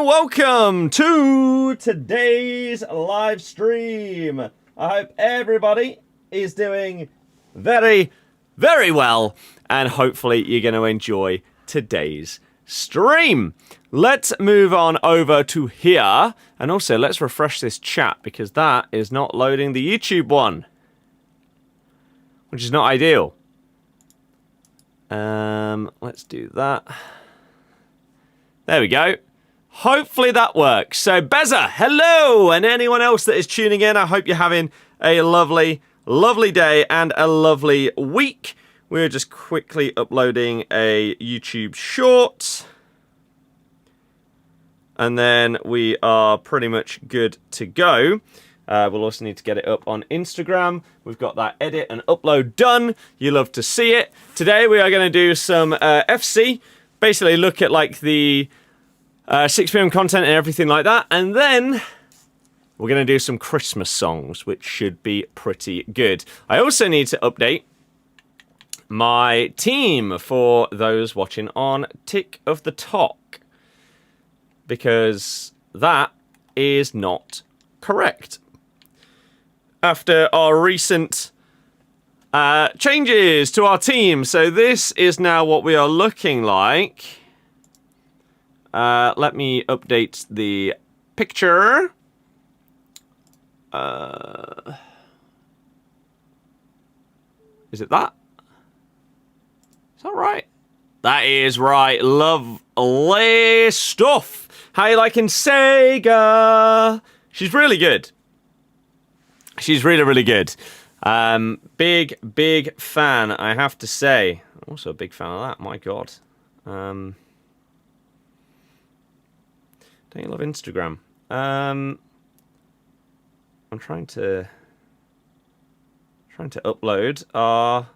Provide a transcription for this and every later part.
welcome to today's live stream. I hope everybody is doing very, very well, and hopefully you're going to enjoy today's stream. Let's move on over to here, and also let's refresh this chat because that is not loading the YouTube one, which is not ideal. Let's do that. There we go. Hopefully that works. So, Beza, hello! And anyone else that is tuning in, I hope you're having a lovely, lovely day and a lovely week. We're just quickly uploading a YouTube short. And then we are pretty much good to go. We'll also need to get it up on Instagram. We've got that edit and upload done. You love to see it. Today we are going to do some FC. Basically look at like the 6 p.m. content and everything like that. And then we're going to do some Christmas songs, which should be pretty good. I also need to update my team for those watching on Tick of the Talk, because that is not correct. After our recent changes to our team. So this is now what we are looking like. Let me update the picture. Is it that? Is that right? That is right. Lovely stuff. How you liking Sega? She's really good. She's really, really good. Big fan, I have to say. Also a big fan of that, my God. Don't you love Instagram? I'm trying to upload our...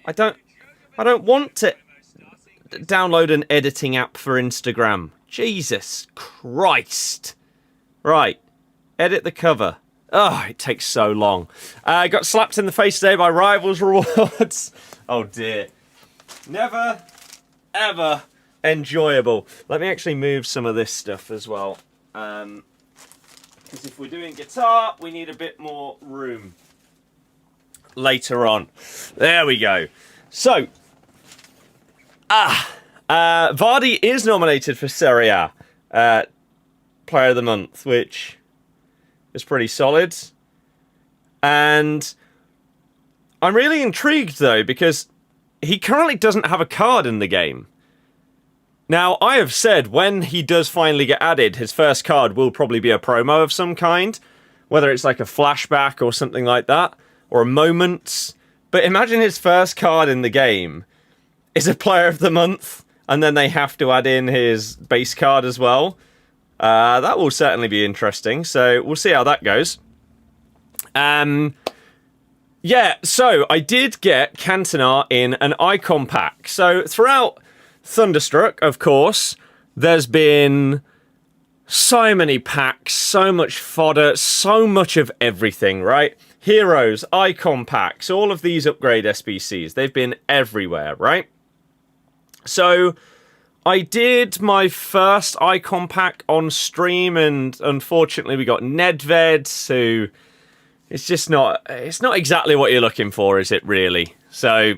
I don't want to download an editing app for Instagram. Jesus Christ. Right. Edit the cover. Oh, it takes so long. I got slapped in the face today by Rivals Rewards. Oh dear. Never, ever enjoyable. Let me actually move some of this stuff as well. Because if we're doing guitar, we need a bit more room later on. There we go. So, Vardy is nominated for Serie A Player of the Month, which is pretty solid. And I'm really intrigued, though, because he currently doesn't have a card in the game. Now, I have said when he does finally get added, his first card will probably be a promo of some kind, whether it's like a flashback or something like that, or a moment. But imagine his first card in the game is a Player of the Month, and then they have to add in his base card as well. That will certainly be interesting, so we'll see how that goes. Yeah, so I did get Cantona in an icon pack. So throughout Thunderstruck, of course, there's been so many packs, so much fodder, so much of everything, right? Heroes, icon packs, all of these upgrade SBCs, they've been everywhere, right? So I did my first icon pack on stream, and unfortunately we got Nedved, who it's just not exactly what you're looking for, is it really? So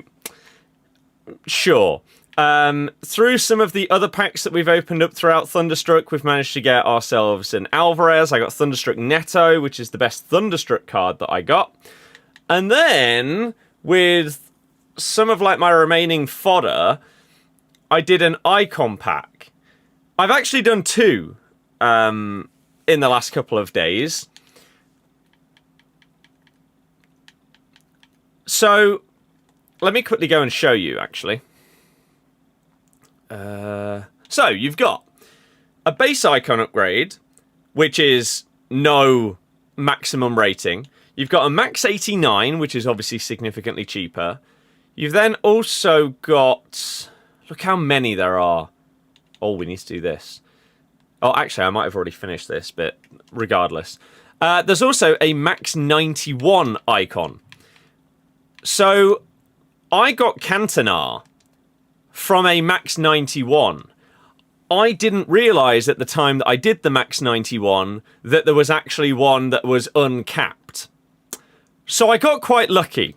sure. Through some of the other packs that we've opened up throughout Thunderstruck, we've managed to get ourselves an Alvarez. I got Thunderstruck Neto, which is the best Thunderstruck card that I got. And then with some of like my remaining fodder, I did an icon pack. I've actually done two in the last couple of days. So let me quickly go and show you, actually. So you've got a base icon upgrade, which is no maximum rating. You've got a max 89, which is obviously significantly cheaper. You've then also got... Look how many there are. Oh, we need to do this. Oh, actually, I might have already finished this, but regardless. There's also a max 91 icon. So I got Cantona from a max 91. I didn't realise at the time that I did the Max 91 that there was actually one that was uncapped. So I got quite lucky.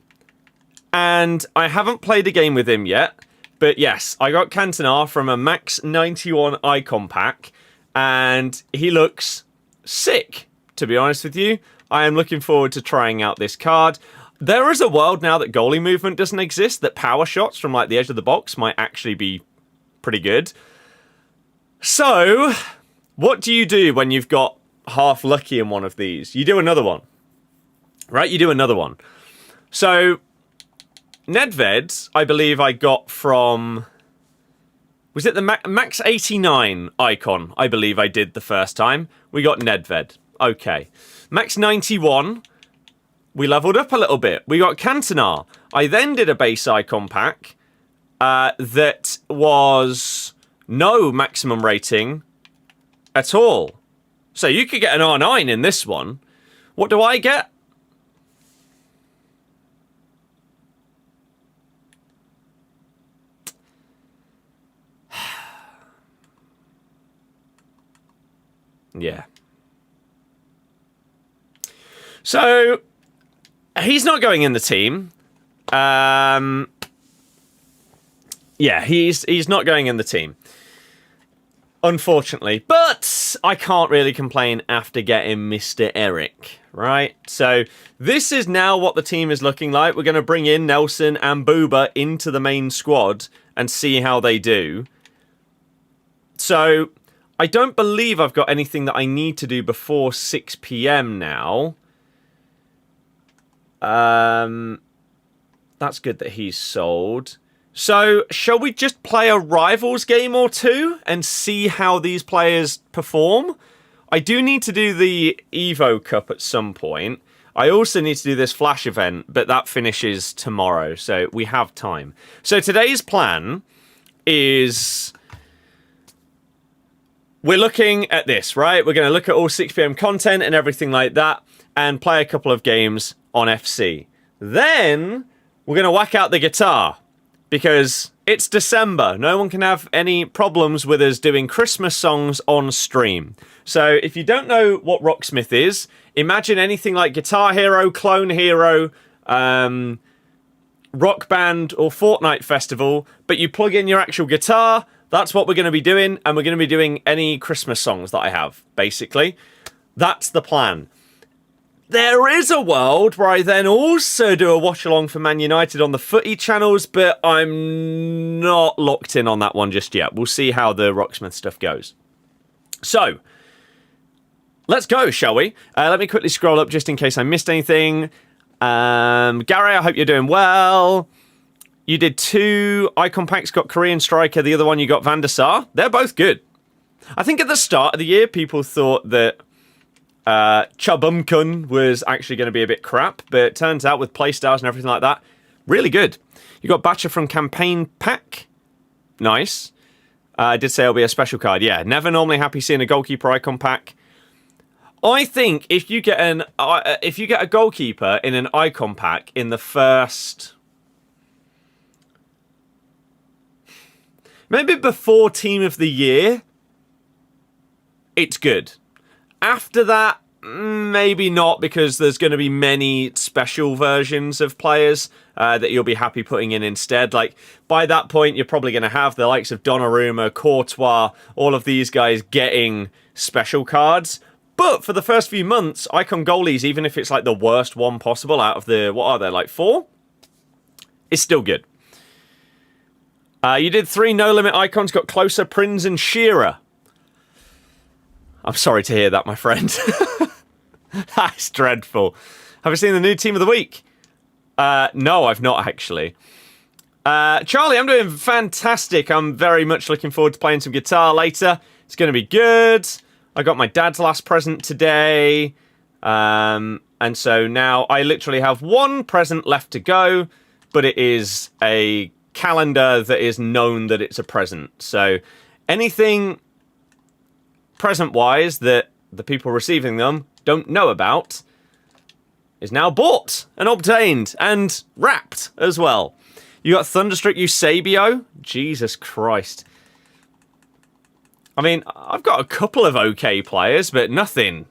And I haven't played a game with him yet. But yes, I got Cantona from a Max 91 icon pack. And he looks sick, to be honest with you. I am looking forward to trying out this card. There is a world now that goalie movement doesn't exist, that power shots from like the edge of the box might actually be pretty good. So, what do you do when you've got half lucky in one of these? You do another one. Right? You do another one. So, Nedved, I believe I got from... Was it the Max 89 icon, I believe I did the first time? We got Nedved. Okay. Max 91, we leveled up a little bit. We got Cantona. I then did a base icon pack that was no maximum rating at all. So you could get an R9 in this one. What do I get? Yeah. So, he's not going in the team. Yeah, he's not going in the team. Unfortunately. But I can't really complain after getting Mr. Eric, right? So, this is now what the team is looking like. We're going to bring in Nelson and Booba into the main squad and see how they do. So... I don't believe I've got anything that I need to do before 6 PM now. That's good that he's sold. So, shall we just play a Rivals game or two and see how these players perform? I do need to do the Evo Cup at some point. I also need to do this Flash event, but that finishes tomorrow, so we have time. So, today's plan is... We're looking at this, right? We're going to look at all 6 PM content and everything like that and play a couple of games on FC. Then we're going to whack out the guitar because it's December. No one can have any problems with us doing Christmas songs on stream. So if you don't know what Rocksmith is, imagine anything like Guitar Hero, Clone Hero, Rock Band or Fortnite Festival, but you plug in your actual guitar. That's what we're going to be doing, and we're going to be doing any Christmas songs that I have, basically. That's the plan. There is a world where I then also do a watch-along for Man United on the footy channels, but I'm not locked in on that one just yet. We'll see how the Rocksmith stuff goes. So, let's go, shall we? Let me quickly scroll up just in case I missed anything. Gary, I hope you're doing well. You did 2 icon packs, got Korean Striker. The other one you got Van der Sar. They're both good. I think at the start of the year, people thought that Chubumkun was actually going to be a bit crap, but it turns out with playstyles and everything like that, really good. You got Batcher from Campaign Pack. Nice. I did say it'll be a special card. Yeah, never normally happy seeing a goalkeeper icon pack. I think if you get a goalkeeper in an icon pack in the first... Maybe before Team of the Year, it's good. After that, maybe not, because there's going to be many special versions of players that you'll be happy putting in instead. Like, by that point, you're probably going to have the likes of Donnarumma, Courtois, all of these guys getting special cards. But for the first few months, icon goalies, even if it's like the worst one possible out of the, what are there, like 4? It's still good. You did 3 no-limit icons, got Closer, Prinz, and Shearer. I'm sorry to hear that, my friend. That's dreadful. Have you seen the new Team of the Week? No, I've not, actually. Charlie, I'm doing fantastic. I'm very much looking forward to playing some guitar later. It's going to be good. I got my dad's last present today. And so now I literally have 1 present left to go, but it is a calendar that is known that it's a present. So anything present-wise that the people receiving them don't know about is now bought and obtained and wrapped as well. You got Thunderstruck Eusebio. Jesus Christ. I mean, I've got a couple of okay players, but nothing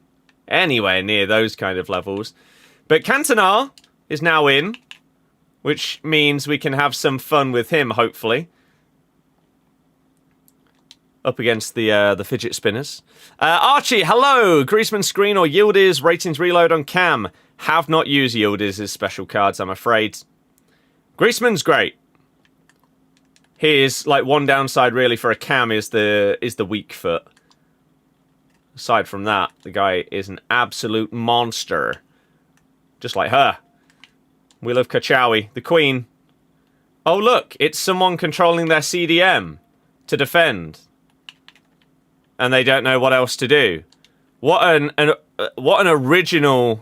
anywhere near those kind of levels. But Cantona is now in, which means we can have some fun with him, hopefully. Up against the fidget spinners. Archie, hello! Griezmann screen or Yildiz ratings reload on cam. Have not used Yildiz's special cards, I'm afraid. Griezmann's great. His one downside really for a cam is the weak foot. Aside from that, the guy is an absolute monster. Just like her. We love Kachawi, the queen. Oh look, it's someone controlling their CDM to defend. And they don't know what else to do. What an original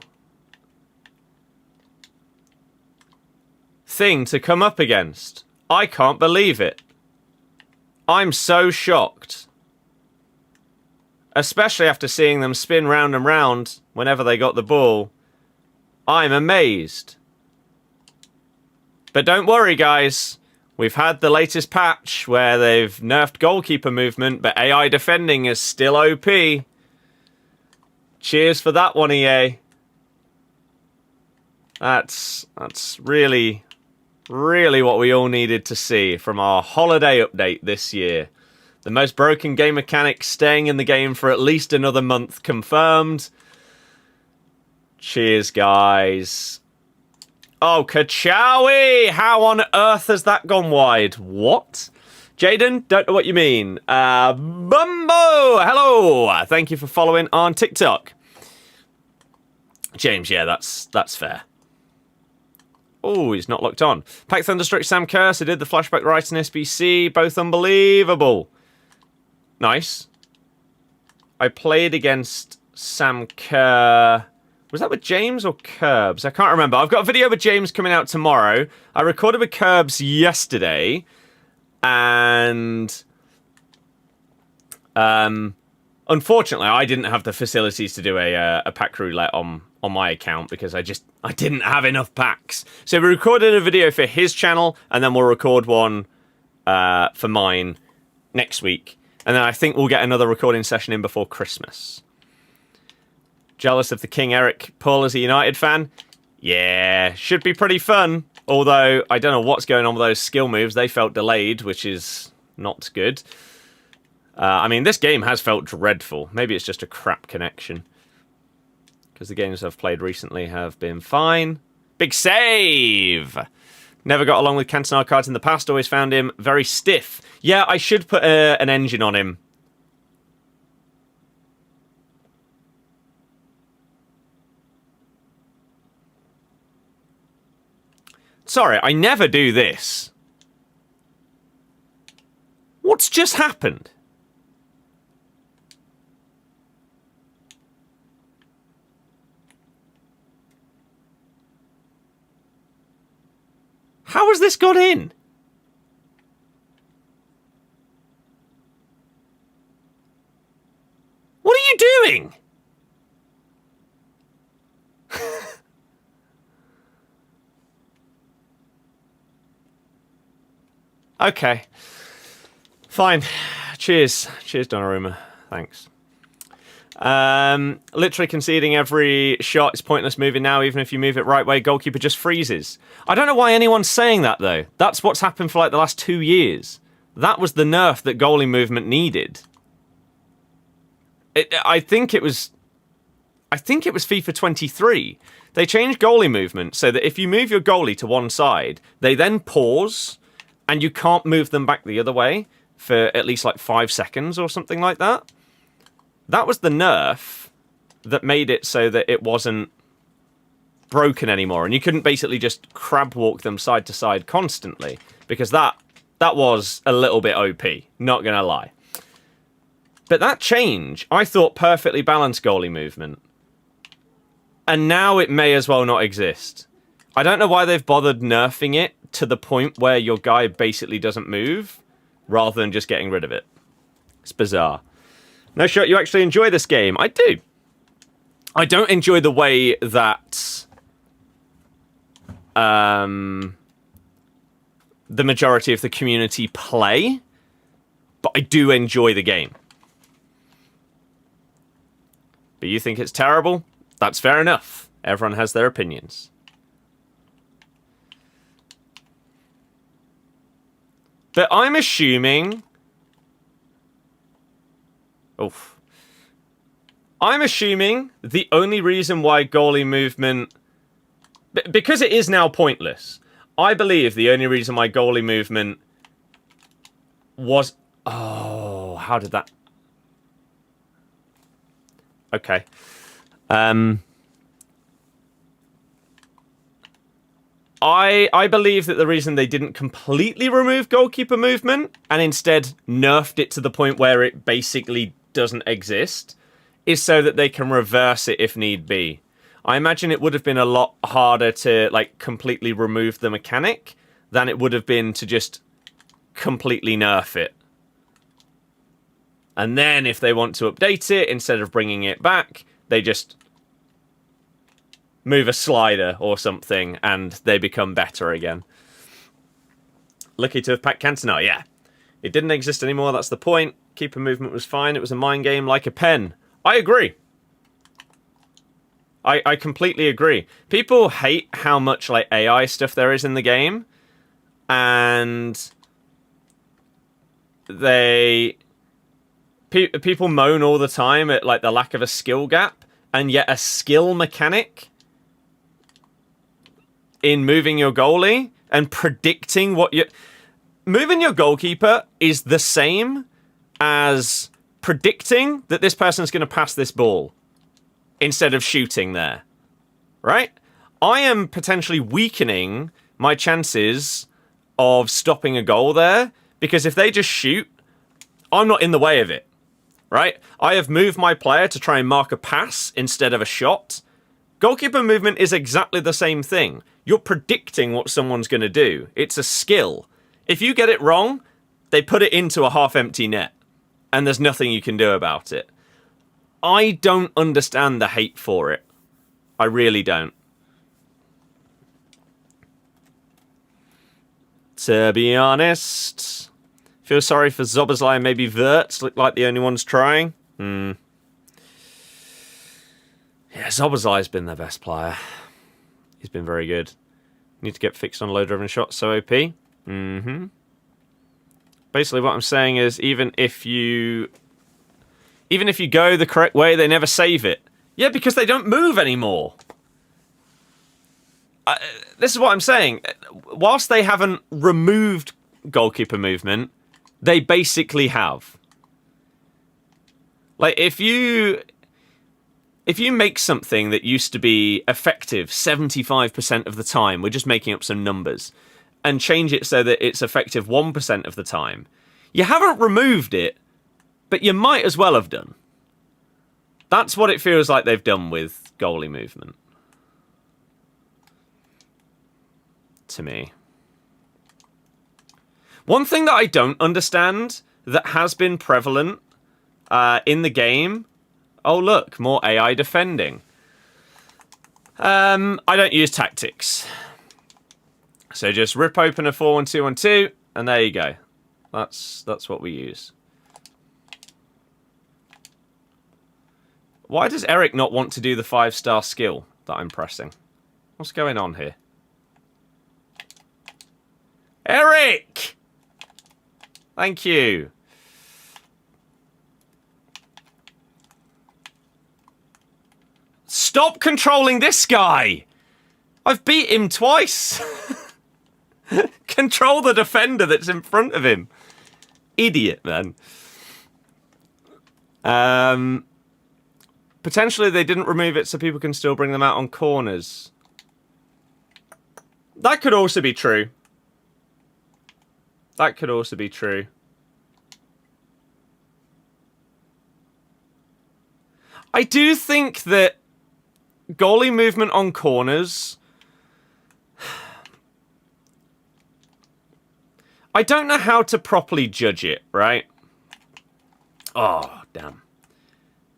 thing to come up against. I can't believe it. I'm so shocked. Especially after seeing them spin round and round whenever they got the ball. I'm amazed. But don't worry, guys. We've had the latest patch where they've nerfed goalkeeper movement, but AI defending is still OP. Cheers for that one, EA. That's really, really what we all needed to see from our holiday update this year. The most broken game mechanics staying in the game for at least another month confirmed. Cheers, guys. Oh, Kachawi! How on earth has that gone wide? What? Jaden, don't know what you mean. Bumbo! Hello! Thank you for following on TikTok. James, yeah, that's fair. Oh, he's not locked on. Pack Thunderstruck, Sam Curse. I did the flashback right in SBC. Both unbelievable. Nice. I played against Sam Kerr. Was that with James or Curbs? I can't remember. I've got a video with James coming out tomorrow. I recorded with Curbs yesterday. And unfortunately, I didn't have the facilities to do a pack roulette on my account because I didn't have enough packs. So we recorded a video for his channel, and then we'll record one for mine next week. And then I think we'll get another recording session in before Christmas. Jealous of the King Eric Paul as a United fan? Yeah, should be pretty fun. Although, I don't know what's going on with those skill moves. They felt delayed, which is not good. I mean, this game has felt dreadful. Maybe it's just a crap connection. Because the games I've played recently have been fine. Big save! Never got along with Cantona cards in the past. Always found him very stiff. Yeah, I should put an engine on him. Sorry, I never do this. What's just happened? How has this got in? What are you doing? Okay. Fine. Cheers. Cheers, Donnarumma. Thanks. Literally conceding every shot is pointless moving now, even if you move it right way, goalkeeper just freezes. I don't know why anyone's saying that, though. That's what's happened for, the last 2 years. That was the nerf that goalie movement needed. I think it was FIFA 23. They changed goalie movement so that if you move your goalie to one side, they then pause, and you can't move them back the other way for at least 5 seconds or something like that. That was the nerf that made it so that it wasn't broken anymore, and you couldn't basically just crab walk them side to side constantly, because that was a little bit OP, not gonna lie. But that change, I thought, perfectly balanced goalie movement. And now it may as well not exist. I don't know why they've bothered nerfing it to the point where your guy basically doesn't move, rather than just getting rid of it. It's bizarre. No shot, you actually enjoy this game. I do. I don't enjoy the way that the majority of the community play, but I do enjoy the game. But you think it's terrible? That's fair enough. Everyone has their opinions. But I'm assuming... Oof. I'm assuming the only reason why goalie movement... Because it is now pointless. I believe the only reason why goalie movement was... Oh, how did that... Okay. I believe that the reason they didn't completely remove goalkeeper movement and instead nerfed it to the point where it basically doesn't exist is so that they can reverse it if need be. I imagine it would have been a lot harder to like completely remove the mechanic than it would have been to just completely nerf it. And then if they want to update it, instead of bringing it back, they just move a slider or something and they become better again. Lucky to have packed Cantona, yeah. It didn't exist anymore, that's the point. Keeper movement was fine, it was a mind game like a pen. I agree. I completely agree. People hate how much like AI stuff there is in the game. And people moan all the time at like the lack of a skill gap, and yet a skill mechanic in moving your goalie and predicting what you... Moving your goalkeeper is the same as predicting that this person's going to pass this ball instead of shooting there, right? I am potentially weakening my chances of stopping a goal there, because if they just shoot, I'm not in the way of it, right? I have moved my player to try and mark a pass instead of a shot. Goalkeeper movement is exactly the same thing. You're predicting what someone's going to do. It's a skill. If you get it wrong, they put it into a half-empty net, and there's nothing you can do about it. I don't understand the hate for it. I really don't. To be honest, feel sorry for Zoboslai and maybe Wirtz. Look like the only ones trying. Yeah, Zoboslai's been their best player. He's been very good. Need to get fixed on low-driven shots, so OP. Basically what I'm saying is even if you go the correct way, they never save it. Yeah, because they don't move anymore. This is what I'm saying. Whilst they haven't removed goalkeeper movement, they basically have. Like, if you make something that used to be effective 75% of the time, we're just making up some numbers, and change it so that it's effective 1% of the time, you haven't removed it, but you might as well have done. That's what it feels like they've done with goalie movement. To me. One thing that I don't understand that has been prevalent in the game... Oh, look, more AI defending. I don't use tactics. So just rip open a 4-1-2-1-2, and there you go. That's what we use. Why does Eric not want to do the 5-star skill that I'm pressing? What's going on here? Eric! Thank you. Stop controlling this guy! I've beat him twice. Control the defender that's in front of him. Idiot, man. Potentially they didn't remove it so people can still bring them out on corners. That could also be true. That could also be true. I do think that goalie movement on corners... I don't know how to properly judge it, right? Oh, damn.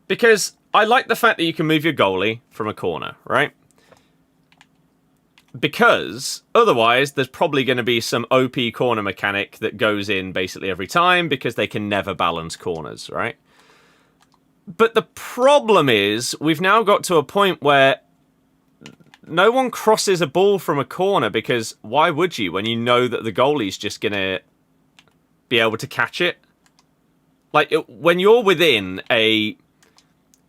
Because I like the fact that you can move your goalie from a corner, right? Because otherwise there's probably going to be some OP corner mechanic that goes in basically every time because they can never balance corners, right? But the problem is, we've now got to a point where no one crosses a ball from a corner, because why would you when you know that the goalie's just going to be able to catch it? Like, when you're within a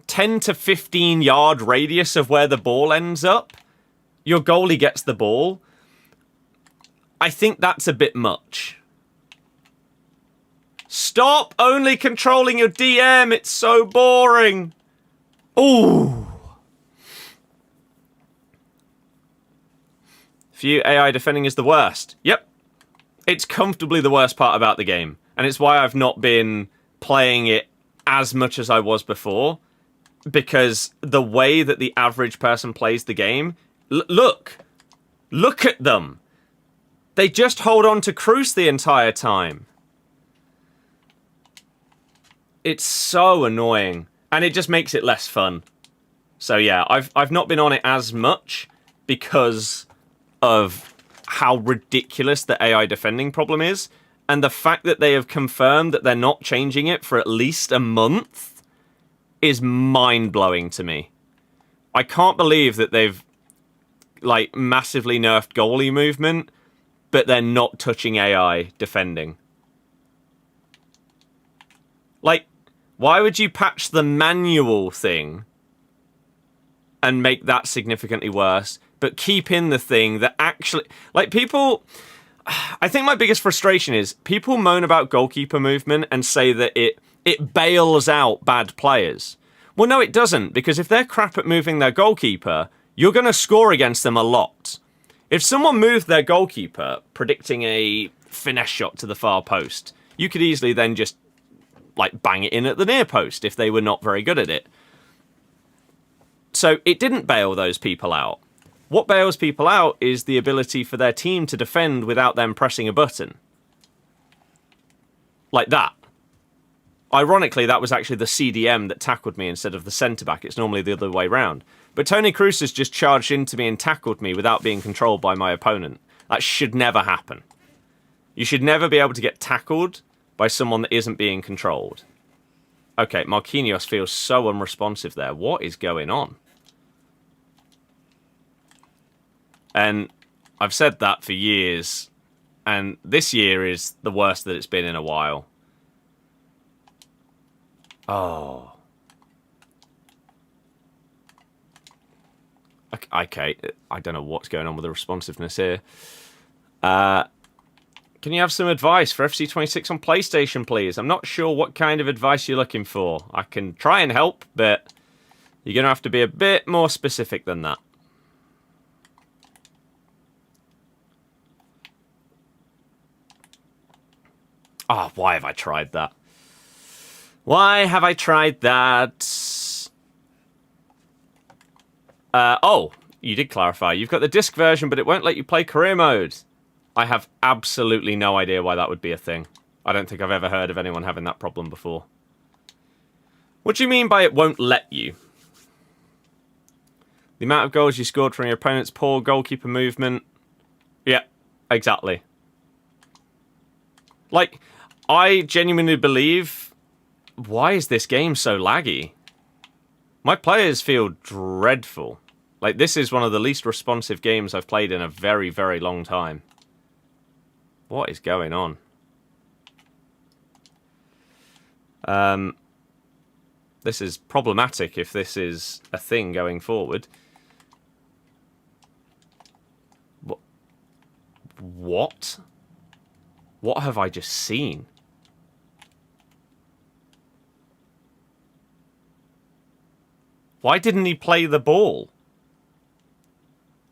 10 to 15 yard radius of where the ball ends up, your goalie gets the ball. I think that's a bit much. Stop only controlling your DM. It's so boring. Ooh. For you, AI defending is the worst. Yep. It's comfortably the worst part about the game. And it's why I've not been playing it as much as I was before. Because the way that the average person plays the game... Look at them. They just hold on to Cruise the entire time. It's so annoying. And it just makes it less fun. So yeah, I've not been on it as much because of how ridiculous the AI defending problem is. And the fact that they have confirmed that they're not changing it for at least a month is mind-blowing to me. I can't believe that they've like massively nerfed goalie movement, but they're not touching AI defending. Like, why would you patch the manual thing and make that significantly worse, but keep in the thing that actually... Like, people... I think my biggest frustration is people moan about goalkeeper movement and say that it bails out bad players. Well, no, it doesn't, because if they're crap at moving their goalkeeper, you're going to score against them a lot. If someone moved their goalkeeper, predicting a finesse shot to the far post, you could easily then just like bang it in at the near post if they were not very good at it. So it didn't bail those people out. What bails people out is the ability for their team to defend without them pressing a button. Like that. Ironically, that was actually the CDM that tackled me instead of the centre-back. It's normally the other way round. But Tony Kroos has just charged into me and tackled me without being controlled by my opponent. That should never happen. You should never be able to get tackled by someone that isn't being controlled. Okay, Marquinhos feels so unresponsive there. What is going on? And I've said that for years. And this year is the worst that it's been in a while. Oh. Okay, I don't know what's going on with the responsiveness here. Can you have some advice for FC26 on PlayStation, please? I'm not sure what kind of advice you're looking for. I can try and help, but you're going to have to be a bit more specific than that. Oh, why have I tried that? Why have I tried that? Oh, you did clarify. You've got the disc version, but it won't let you play career mode. I have absolutely no idea why that would be a thing. I don't think I've ever heard of anyone having that problem before. What do you mean by it won't let you? The amount of goals you scored from your opponent's poor goalkeeper movement. Yeah, exactly. Like, I genuinely believe... Why is this game so laggy? My players feel dreadful. Like, this is one of the least responsive games I've played in a very, very long time. What is going on? This is problematic if this is a thing going forward. What? What have I just seen? Why didn't he play the ball?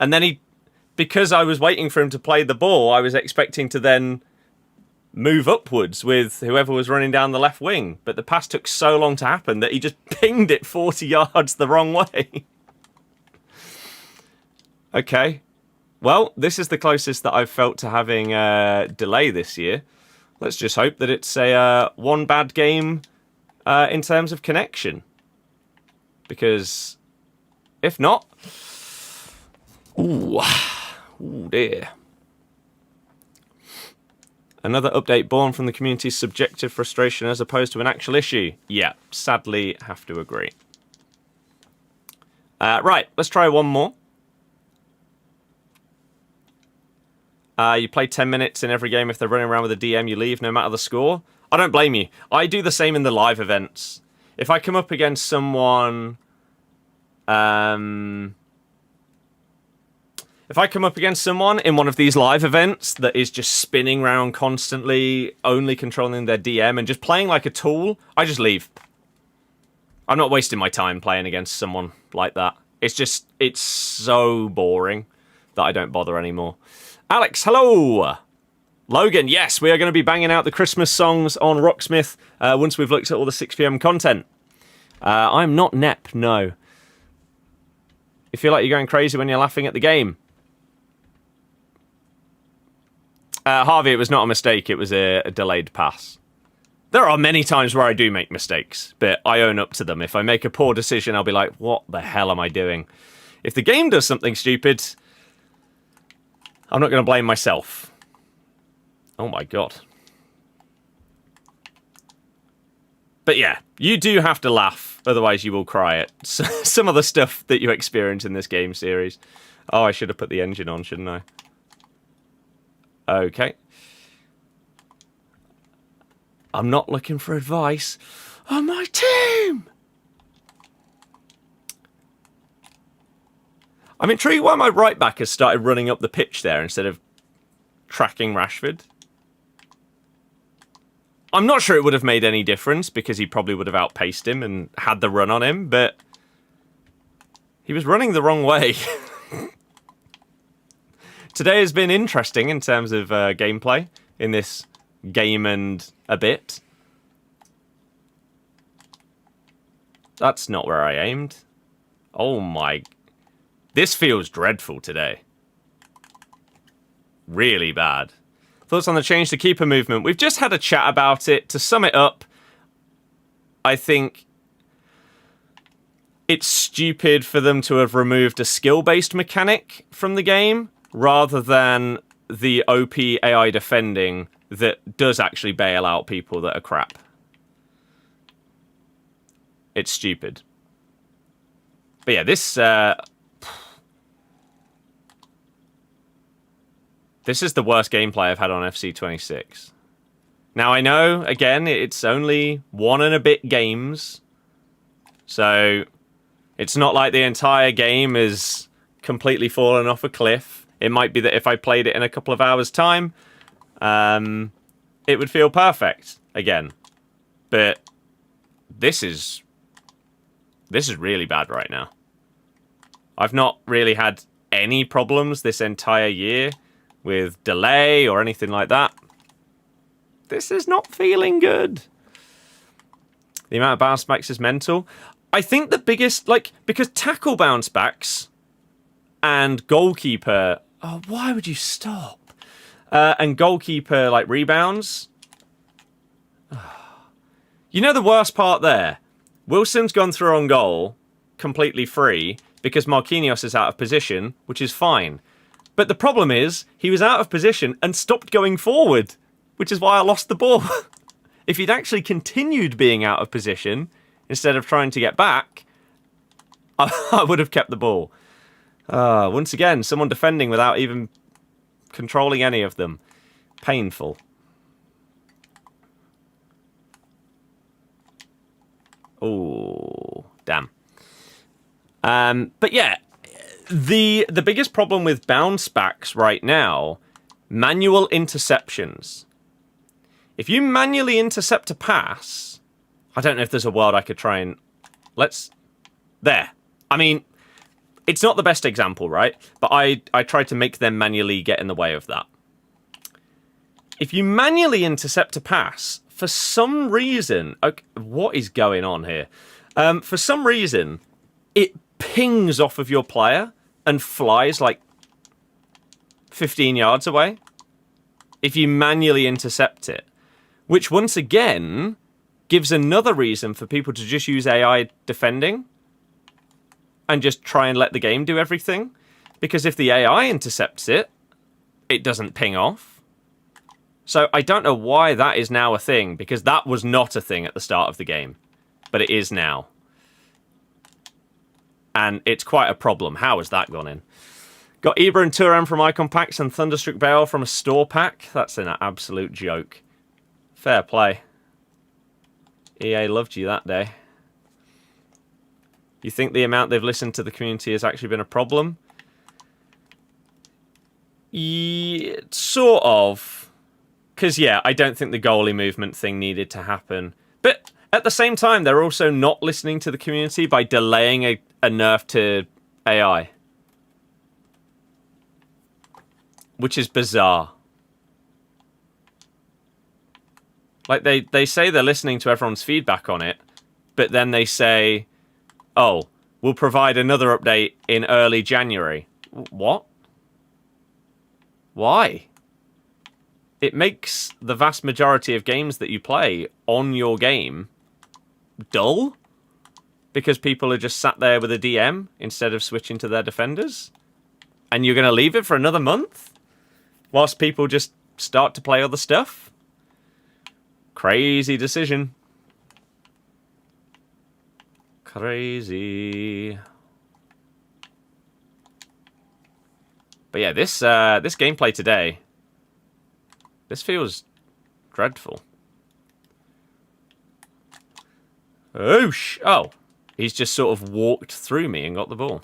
And then because I was waiting for him to play the ball, I was expecting to then move upwards with whoever was running down the left wing. But the pass took so long to happen that he just pinged it 40 yards the wrong way. Okay. Well, this is the closest that I've felt to having a delay this year. Let's just hope that it's a one bad game in terms of connection. Because if not... Ooh dear. Another update born from the community's subjective frustration as opposed to an actual issue. Yeah, sadly have to agree. Right, let's try one more. You play 10 minutes in every game. If they're running around with a DM, you leave no matter the score. I don't blame you. I do the same in the live events. If I come up against someone... If I come up against someone in one of these live events that is just spinning around constantly, only controlling their DM and just playing like a tool, I just leave. I'm not wasting my time playing against someone like that. It's so boring that I don't bother anymore. Alex, hello! Logan, yes, we are going to be banging out the Christmas songs on Rocksmith once we've looked at all the 6 PM content. I'm not Nep, no. You feel like you're going crazy when you're laughing at the game. Harvey, it was not a mistake, it was a delayed pass. There are many times where I do make mistakes, but I own up to them. If I make a poor decision, I'll be like, what the hell am I doing? If the game does something stupid, I'm not going to blame myself. Oh my god. But yeah, you do have to laugh, otherwise you will cry at some of the stuff that you experience in this game series. Oh, I should have put the engine on, shouldn't I? Okay. I'm not looking for advice on my team. I'm intrigued why my right back has started running up the pitch there instead of tracking Rashford. I'm not sure it would have made any difference because he probably would have outpaced him and had the run on him, but he was running the wrong way. Today has been interesting in terms of gameplay in this game and a bit. That's not where I aimed. Oh my... This feels dreadful today. Really bad. Thoughts on the change to keeper movement? We've just had a chat about it. To sum it up, I think it's stupid for them to have removed a skill-based mechanic from the game rather than the OP AI defending that does actually bail out people that are crap. It's stupid. But yeah, this... This is the worst gameplay I've had on FC26. Now, I know, again, it's only 1 and a bit games. So, it's not like the entire game is completely fallen off a cliff. It might be that if I played it in a couple of hours' time, it would feel perfect again. But this is really bad right now. I've not really had any problems this entire year with delay or anything like that. This is not feeling good. The amount of bounce backs is mental. I think the biggest, because tackle bounce backs and goalkeeper... Oh, why would you stop? And goalkeeper, rebounds. You know the worst part there? Wilson's gone through on goal completely free because Marquinhos is out of position, which is fine. But the problem is, he was out of position and stopped going forward, which is why I lost the ball. If he'd actually continued being out of position, instead of trying to get back, I would have kept the ball. Once again, someone defending without even controlling any of them. Painful. Oh, damn. But yeah, the biggest problem with bounce backs right now, manual interceptions. If you manually intercept a pass, I don't know if there's a world I could try and... There. I mean, it's not the best example, right? But I tried to make them manually get in the way of that. If you manually intercept a pass, for some reason... Okay, what is going on here? For some reason, it pings off of your player and flies 15 yards away if you manually intercept it. Which, once again, gives another reason for people to just use AI defending and just try and let the game do everything. Because if the AI intercepts it, it doesn't ping off. So I don't know why that is now a thing, because that was not a thing at the start of the game. But it is now. And it's quite a problem. How has that gone in? Got Ibra and Turan from Icon Packs and Thunderstruck Bale from a store pack. That's an absolute joke. Fair play. EA loved you that day. You think the amount they've listened to the community has actually been a problem? Yeah, sort of. Because, yeah, I don't think the goalie movement thing needed to happen. But at the same time, they're also not listening to the community by delaying a nerf to AI. Which is bizarre. Like, they say they're listening to everyone's feedback on it, but then they say, oh, we'll provide another update in early January. What? Why? It makes the vast majority of games that you play on your game dull, because people are just sat there with a DM instead of switching to their defenders. And you're going to leave it for another month? Whilst people just start to play other stuff? Crazy decision. Crazy. But yeah, this gameplay today, this feels dreadful. Oosh! Oh, he's just sort of walked through me and got the ball.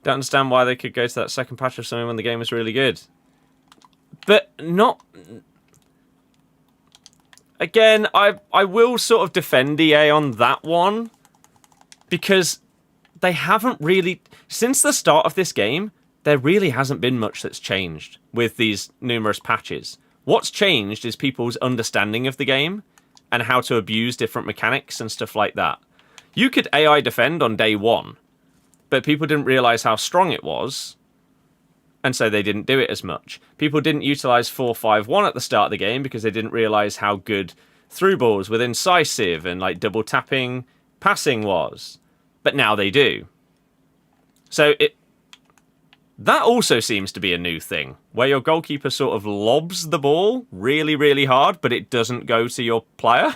Don't understand why they could go to that second patch or something when the game was really good. But not... Again, I will sort of defend EA on that one, because they haven't really... Since the start of this game, there really hasn't been much that's changed with these numerous patches. What's changed is people's understanding of the game and how to abuse different mechanics and stuff like that. You could AI defend on day one, but people didn't realise how strong it was, and so they didn't do it as much. People didn't utilise 4-5-1 at the start of the game because they didn't realise how good through balls with incisive and like double tapping passing was. But now they do. So that also seems to be a new thing, where your goalkeeper sort of lobs the ball really, really hard, but it doesn't go to your player.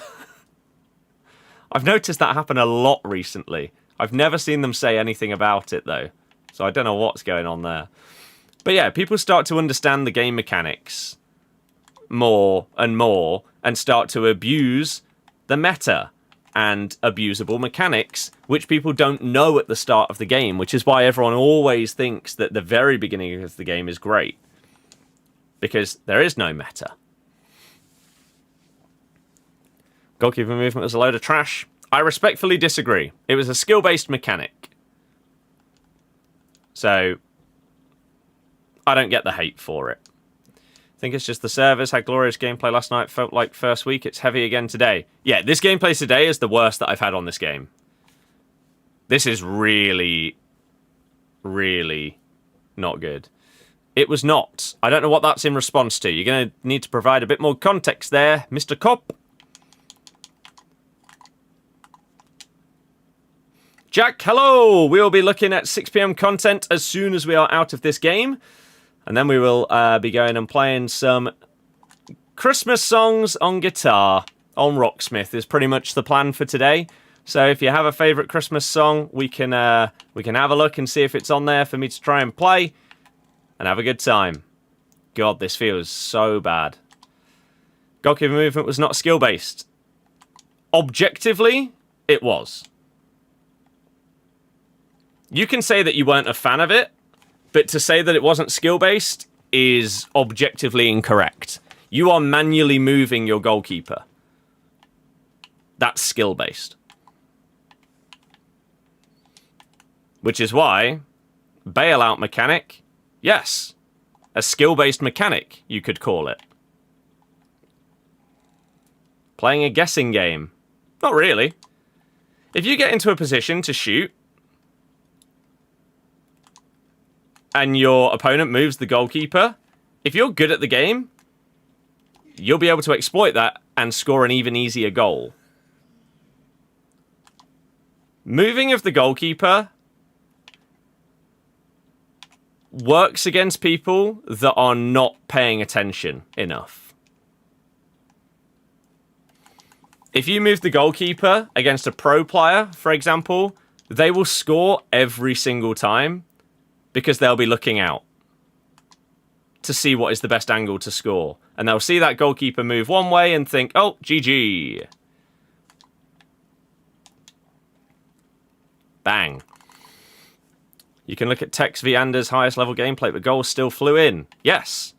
I've noticed that happen a lot recently. I've never seen them say anything about it, though. So I don't know what's going on there. But yeah, people start to understand the game mechanics more and more and start to abuse the meta and abusable mechanics, which people don't know at the start of the game, which is why everyone always thinks that the very beginning of the game is great. Because there is no meta. Goalkeeper movement was a load of trash. I respectfully disagree. It was a skill-based mechanic. So, I don't get the hate for it. I think it's just the servers had glorious gameplay last night. Felt like first week. It's heavy again today. Yeah, this gameplay today is the worst that I've had on this game. This is really, really not good. It was not. I don't know what that's in response to. You're going to need to provide a bit more context there, Mr. Cop. Jack, hello! We'll be looking at 6 PM content as soon as we are out of this game. And then we will be going and playing some Christmas songs on guitar on Rocksmith is pretty much the plan for today. So if you have a favourite Christmas song, we can have a look and see if it's on there for me to try and play. And have a good time. God, this feels so bad. Goalkeeper movement was not skill-based. Objectively, it was. You can say that you weren't a fan of it, but to say that it wasn't skill-based is objectively incorrect. You are manually moving your goalkeeper. That's skill-based. Which is why, bailout mechanic, yes, a skill-based mechanic, you could call it. Playing a guessing game. Not really. If you get into a position to shoot, and your opponent moves the goalkeeper, if you're good at the game, you'll be able to exploit that and score an even easier goal. Moving of the goalkeeper works against people that are not paying attention enough. If you move the goalkeeper against a pro player, for example, they will score every single time because they'll be looking out to see what is the best angle to score. And they'll see that goalkeeper move one way and think, oh, GG. Bang. You can look at Tex v. Anders' highest level gameplay, but goals still flew in. Yes,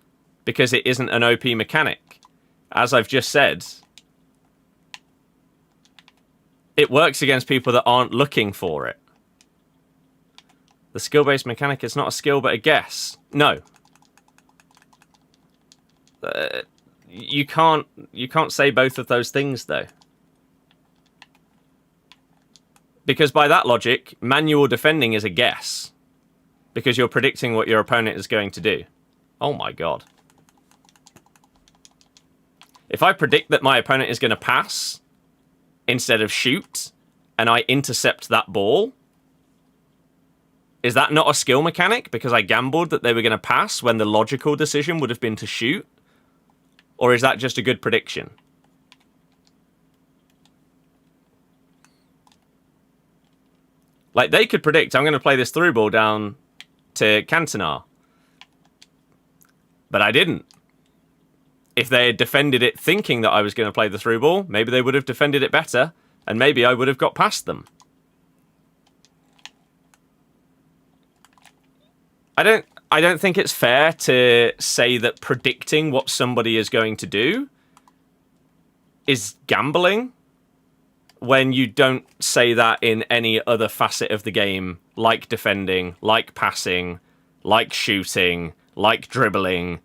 because it isn't an OP mechanic. As I've just said, it works against people that aren't looking for it. The skill-based mechanic is not a skill, but a guess. No. You can't say both of those things, though. Because by that logic, manual defending is a guess. Because you're predicting what your opponent is going to do. Oh my god. If I predict that my opponent is going to pass instead of shoot, and I intercept that ball, is that not a skill mechanic because I gambled that they were going to pass when the logical decision would have been to shoot? Or is that just a good prediction? Like, they could predict, I'm going to play this through ball down to Cantona. But I didn't. If they had defended it thinking that I was going to play the through ball, maybe they would have defended it better, and maybe I would have got past them. I don't think it's fair to say that predicting what somebody is going to do is gambling when you don't say that in any other facet of the game, like defending, like passing, like shooting, like dribbling.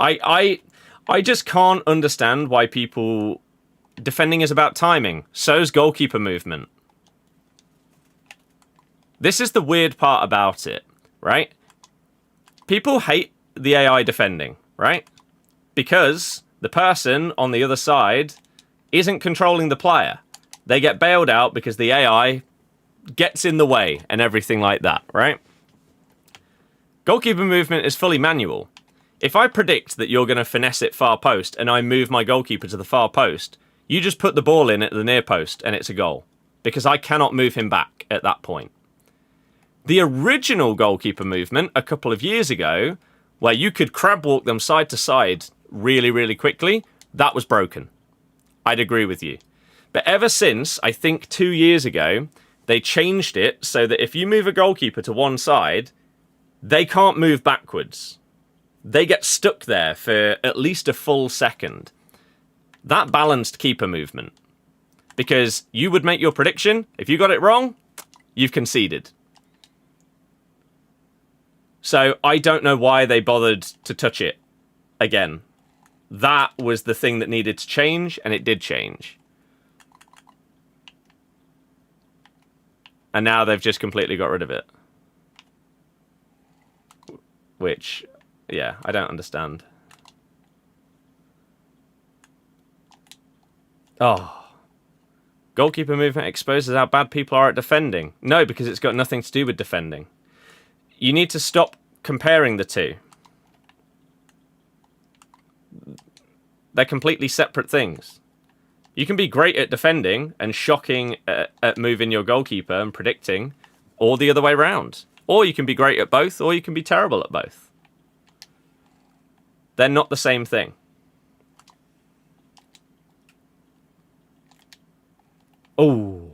I just can't understand why people... Defending is about timing. So's goalkeeper movement. This is the weird part about it, right? People hate the AI defending, right? Because the person on the other side isn't controlling the player. They get bailed out because the AI gets in the way and everything like that, right? Goalkeeper movement is fully manual. If I predict that you're going to finesse it far post and I move my goalkeeper to the far post, you just put the ball in at the near post and it's a goal. Because I cannot move him back at that point. The original goalkeeper movement a couple of years ago, where you could crab walk them side to side really, really quickly, that was broken. I'd agree with you. But ever since, I think 2 years ago, they changed it so that if you move a goalkeeper to one side, they can't move backwards. They get stuck there for at least a full second. That balanced keeper movement. Because you would make your prediction. If you got it wrong, you've conceded. So I don't know why they bothered to touch it again. That was the thing that needed to change, and it did change. And now they've just completely got rid of it. Which, yeah, I don't understand. Oh. Goalkeeper movement exposes how bad people are at defending. No, because it's got nothing to do with defending. You need to stop comparing the two. They're completely separate things. You can be great at defending and shocking at moving your goalkeeper and predicting, or the other way around. Or you can be great at both, or you can be terrible at both. They're not the same thing. Oh.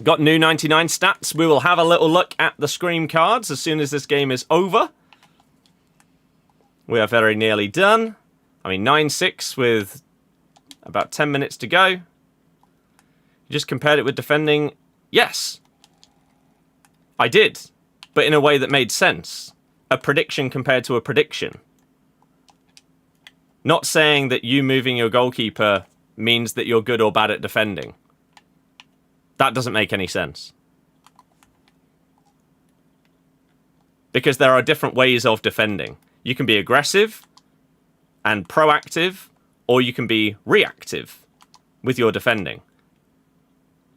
Got new 99 stats. We will have a little look at the Scream cards as soon as this game is over. We are very nearly done. I mean, 9-6 with about 10 minutes to go. You just compared it with defending. Yes. I did. But in a way that made sense. A prediction compared to a prediction. Not saying that you moving your goalkeeper means that you're good or bad at defending. That doesn't make any sense. Because there are different ways of defending. You can be aggressive and proactive, or you can be reactive. with your defending.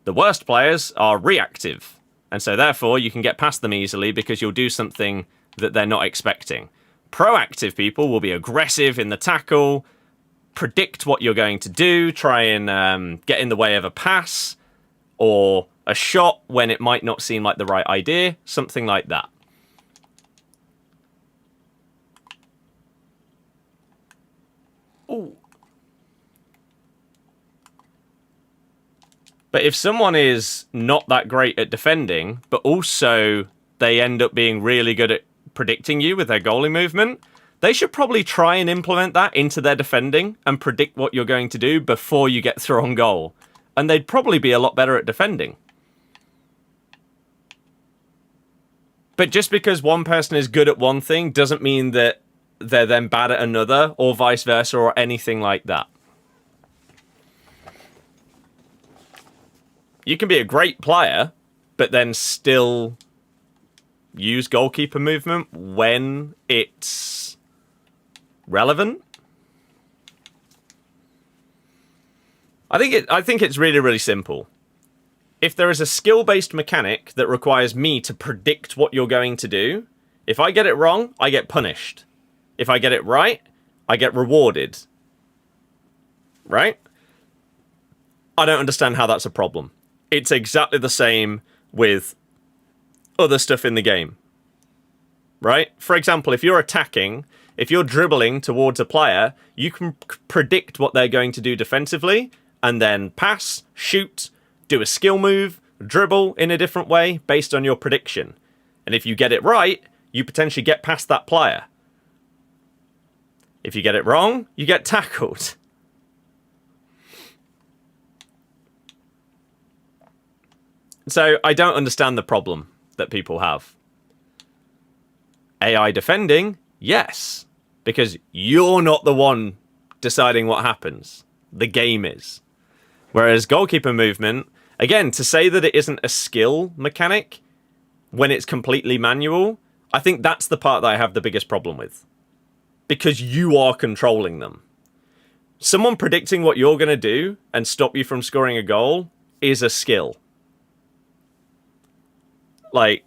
The worst players are reactive, and so therefore you can get past them easily because you'll do something that they're not expecting. Proactive people will be aggressive in the tackle, predict what you're going to do, try and get in the way of a pass or a shot when it might not seem like the right idea, something like that. Ooh. But if someone is not that great at defending, but also they end up being really good at predicting you with their goalie movement, they should probably try and implement that into their defending and predict what you're going to do before you get through on goal. And they'd probably be a lot better at defending. But just because one person is good at one thing doesn't mean that they're then bad at another, or vice versa, or anything like that. You can be a great player, but then still use goalkeeper movement when it's relevant. I think it's really, really simple. If there is a skill-based mechanic that requires me to predict what you're going to do, if I get it wrong, I get punished. If I get it right, I get rewarded. Right? I don't understand how that's a problem. It's exactly the same with other stuff in the game. Right? For example, if you're attacking, if you're dribbling towards a player, you can predict what they're going to do defensively, and then pass, shoot, do a skill move, dribble in a different way based on your prediction. And if you get it right, you potentially get past that player. If you get it wrong, you get tackled. So I don't understand the problem that people have. AI defending, yes, because you're not the one deciding what happens. The game is. Whereas goalkeeper movement, again, to say that it isn't a skill mechanic when it's completely manual, I think that's the part that I have the biggest problem with. Because you are controlling them. Someone predicting what you're going to do and stop you from scoring a goal is a skill. Like,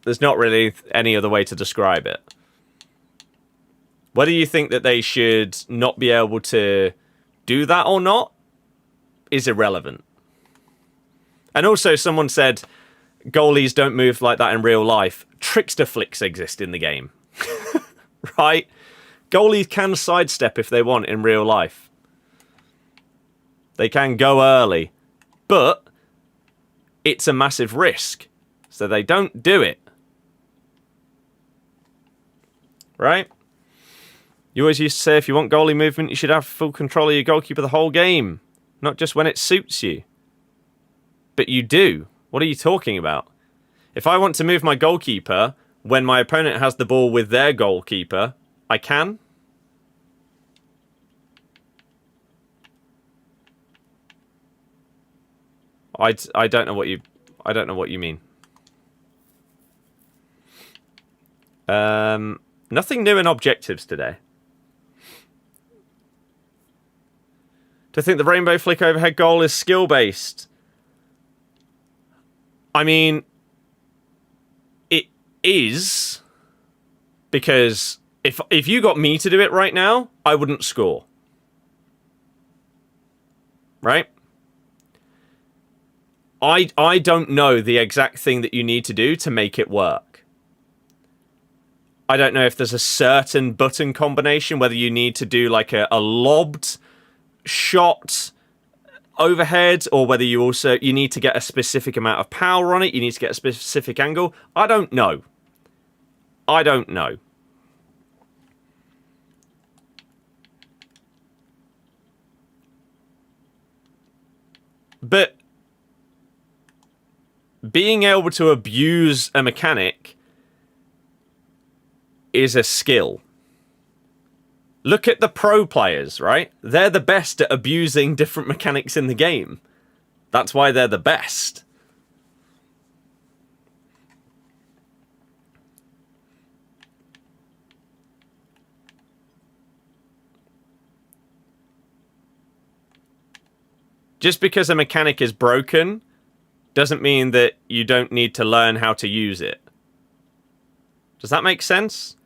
there's not really any other way to describe it. Whether you think that they should not be able to do that or not is irrelevant. And also, someone said, goalies don't move like that in real life. Trickster flicks exist in the game. Right? Goalies can sidestep if they want in real life. They can go early. But it's a massive risk. So they don't do it. Right? You always used to say if you want goalie movement, you should have full control of your goalkeeper the whole game. Not just when it suits you. But you do. What are you talking about? If I want to move my goalkeeper when my opponent has the ball with their goalkeeper, I can. I don't know what you mean. Nothing new in objectives today. To think the rainbow flick overhead goal is skill-based. I mean, it is, because if you got me to do it right now, I wouldn't score. Right? I don't know the exact thing that you need to do to make it work. I don't know if there's a certain button combination, whether you need to do like a lobbed shot overhead, or whether you need to get a specific amount of power on it, you need to get a specific angle. I don't know. But being able to abuse a mechanic is a skill. Look at the pro players, right? They're the best at abusing different mechanics in the game. That's why they're the best. Just because a mechanic is broken doesn't mean that you don't need to learn how to use it. Does that make sense?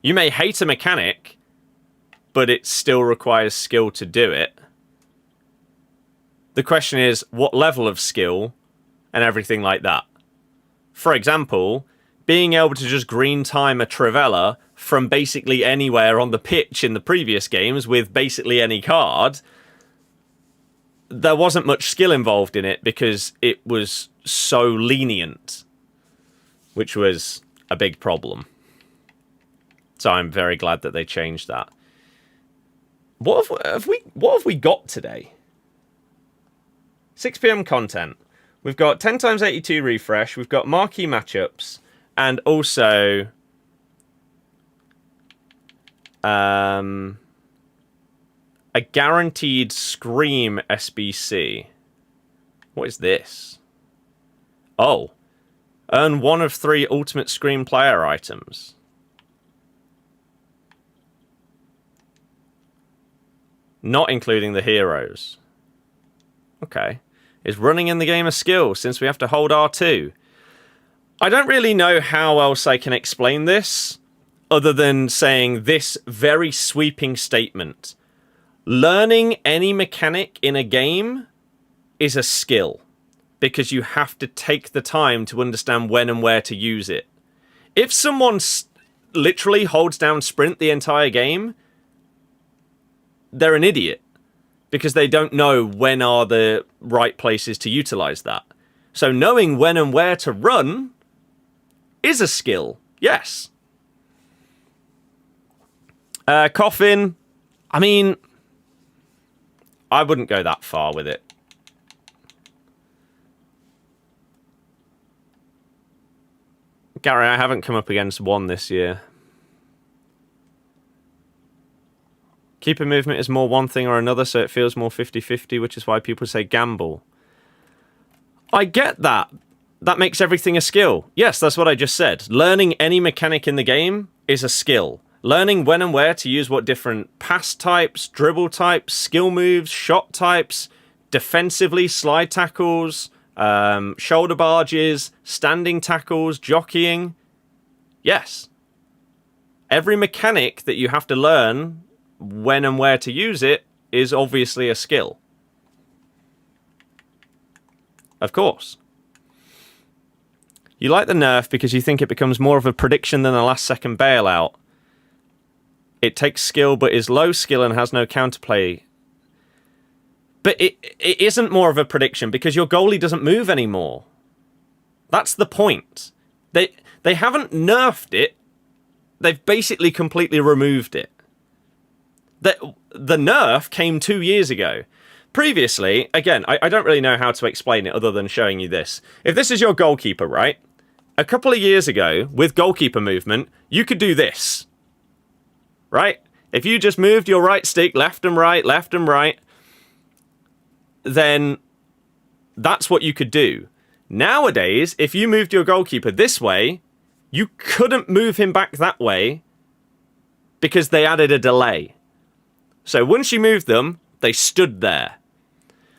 You may hate a mechanic, but it still requires skill to do it. The question is, what level of skill and everything like that. For example, being able to just green time a Trivella from basically anywhere on the pitch in the previous games with basically any card, there wasn't much skill involved in it because it was so lenient, which was a big problem. So I'm very glad that they changed that. What have we got today? 6 PM content. We've got 10x82 refresh. We've got marquee matchups, and also a guaranteed Scream SBC. What is this? Oh, earn 1 of 3 Ultimate Scream player items. Not including the heroes. Okay. Is running in the game a skill since we have to hold R2? I don't really know how else I can explain this other than saying this very sweeping statement. Learning any mechanic in a game is a skill because you have to take the time to understand when and where to use it. If someone literally holds down sprint the entire game, they're an idiot because they don't know when are the right places to utilize that. So knowing when and where to run is a skill, yes. Coffin, I mean, I wouldn't go that far with it. Gary, I haven't come up against one this year. Keeper movement is more one thing or another, so it feels more 50-50, which is why people say gamble. I get that. That makes everything a skill. Yes, that's what I just said. Learning any mechanic in the game is a skill. Learning when and where to use what different pass types, dribble types, skill moves, shot types, defensively, slide tackles, shoulder barges, standing tackles, jockeying. Yes. Every mechanic that you have to learn when and where to use it is obviously a skill. Of course. You like the nerf because you think it becomes more of a prediction than a last-second bailout. It takes skill but is low skill and has no counterplay. But it isn't more of a prediction because your goalie doesn't move anymore. That's the point. They haven't nerfed it. They've basically completely removed it. The nerf came 2 years ago. Previously, again, I don't really know how to explain it other than showing you this. If this is your goalkeeper, right? A couple of years ago, with goalkeeper movement, you could do this. Right? If you just moved your right stick left and right, then that's what you could do. Nowadays, if you moved your goalkeeper this way, you couldn't move him back that way because they added a delay. So once you moved them, they stood there.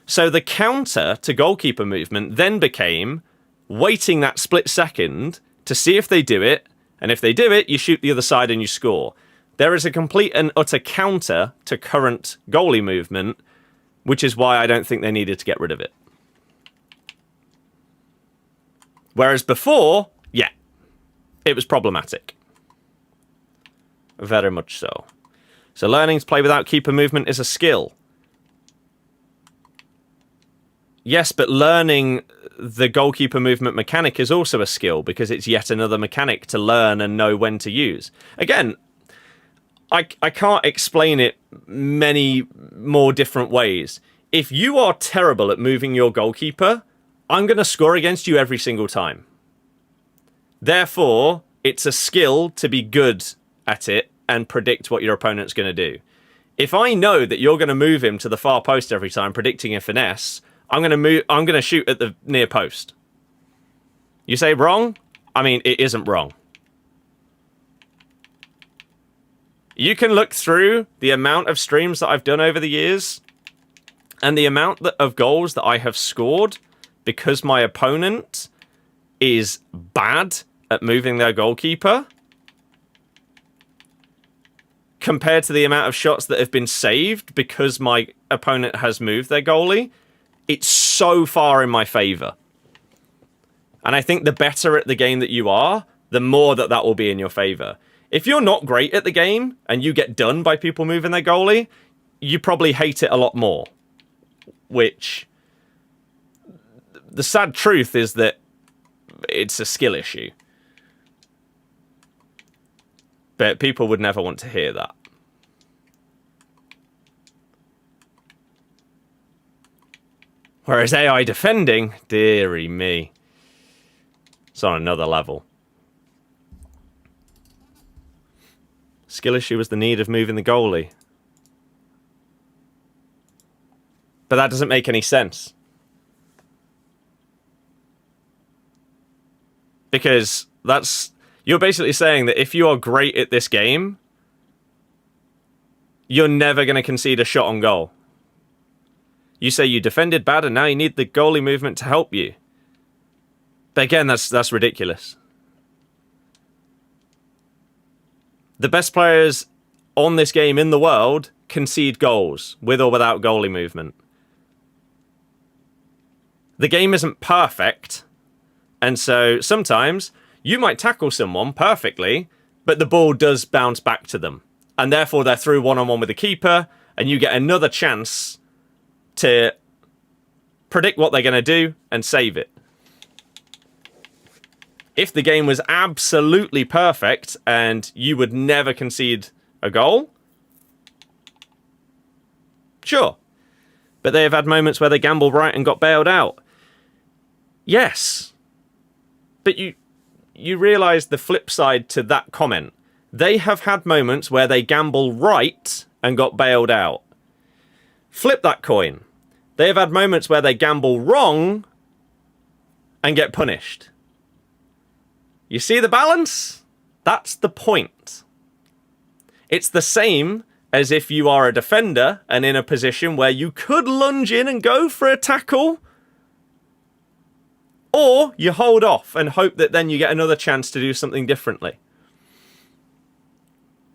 So the counter to goalkeeper movement then became waiting that split second to see if they do it, and if they do it, you shoot the other side and you score. There is a complete and utter counter to current goalie movement, which is why I don't think they needed to get rid of it. Whereas before, yeah, it was problematic. Very much so. So learning to play without keeper movement is a skill. Yes, but learning the goalkeeper movement mechanic is also a skill because it's yet another mechanic to learn and know when to use. Again, I can't explain it many more different ways. If you are terrible at moving your goalkeeper, I'm going to score against you every single time. Therefore, it's a skill to be good at it and predict what your opponent's going to do. If I know that you're going to move him to the far post every time, predicting a finesse, I'm going to shoot at the near post. You say wrong? I mean, it isn't wrong. You can look through the amount of streams that I've done over the years, And the amount of goals that I have scored because my opponent is bad at moving their goalkeeper compared to the amount of shots that have been saved because my opponent has moved their goalie, it's so far in my favour. And I think the better at the game that you are, the more that will be in your favour. If you're not great at the game and you get done by people moving their goalie, you probably hate it a lot more. Which, the sad truth is that it's a skill issue. But people would never want to hear that. Whereas AI defending, dearie me, it's on another level. Skill issue was the need of moving the goalie. But that doesn't make any sense. Because you're basically saying that if you are great at this game, you're never going to concede a shot on goal. You say you defended bad and now you need the goalie movement to help you. But again, that's ridiculous. The best players on this game in the world concede goals, with or without goalie movement. The game isn't perfect, and so sometimes you might tackle someone perfectly, but the ball does bounce back to them. And therefore they're through one-on-one with the keeper, and you get another chance to predict what they're going to do and save it. If the game was absolutely perfect and you would never concede a goal, sure. But they have had moments where they gambled right and got bailed out. Yes. But you realise the flip side to that comment. They have had moments where they gamble right and got bailed out. Flip that coin. They have had moments where they gamble wrong and get punished. You see the balance? That's the point. It's the same as if you are a defender and in a position where you could lunge in and go for a tackle, or you hold off and hope that then you get another chance to do something differently.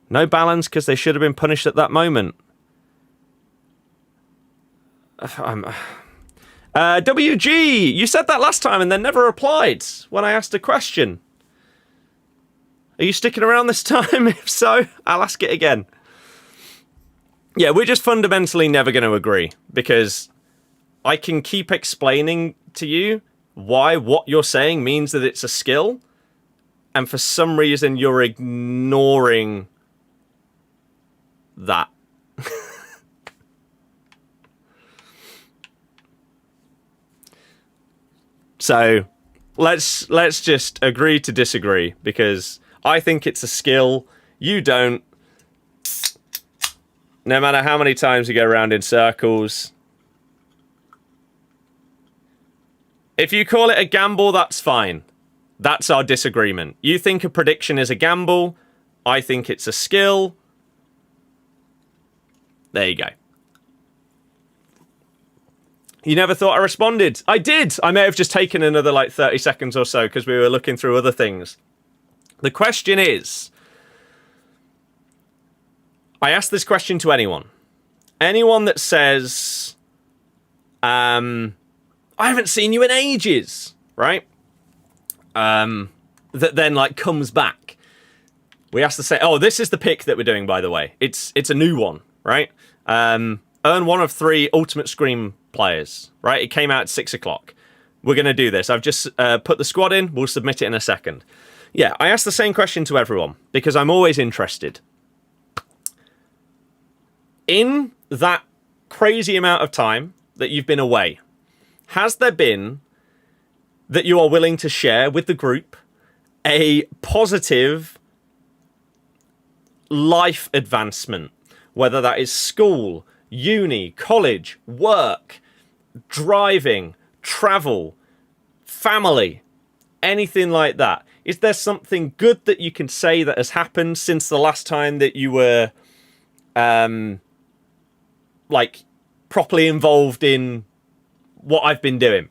No balance because they should have been punished at that moment. WG, you said that last time and then never replied when I asked a question. Are you sticking around this time? If so, I'll ask it again. Yeah, we're just fundamentally never going to agree because I can keep explaining to you why what you're saying means that it's a skill, and for some reason you're ignoring that. So let's just agree to disagree, because I think it's a skill. You don't. No matter how many times you go around in circles. If you call it a gamble, that's fine. That's our disagreement. You think a prediction is a gamble. I think it's a skill. There you go. You never thought I responded. I did. I may have just taken another 30 seconds or so because we were looking through other things. The question is, I ask this question to anyone. Anyone that says, I haven't seen you in ages, right? That then comes back. We ask to say, oh, this is the pick that we're doing, by the way. It's a new one, right? Earn one of 3 Ultimate Scream players, right? It came out at 6 o'clock. We're going to do this. I've just put the squad in. We'll submit it in a second. Yeah, I ask the same question to everyone because I'm always interested. In that crazy amount of time that you've been away, has there been that you are willing to share with the group a positive life advancement, whether that is school, uni, college, work, driving, travel, family, anything like that? Is there something good that you can say that has happened since the last time that you were properly involved in what I've been doing.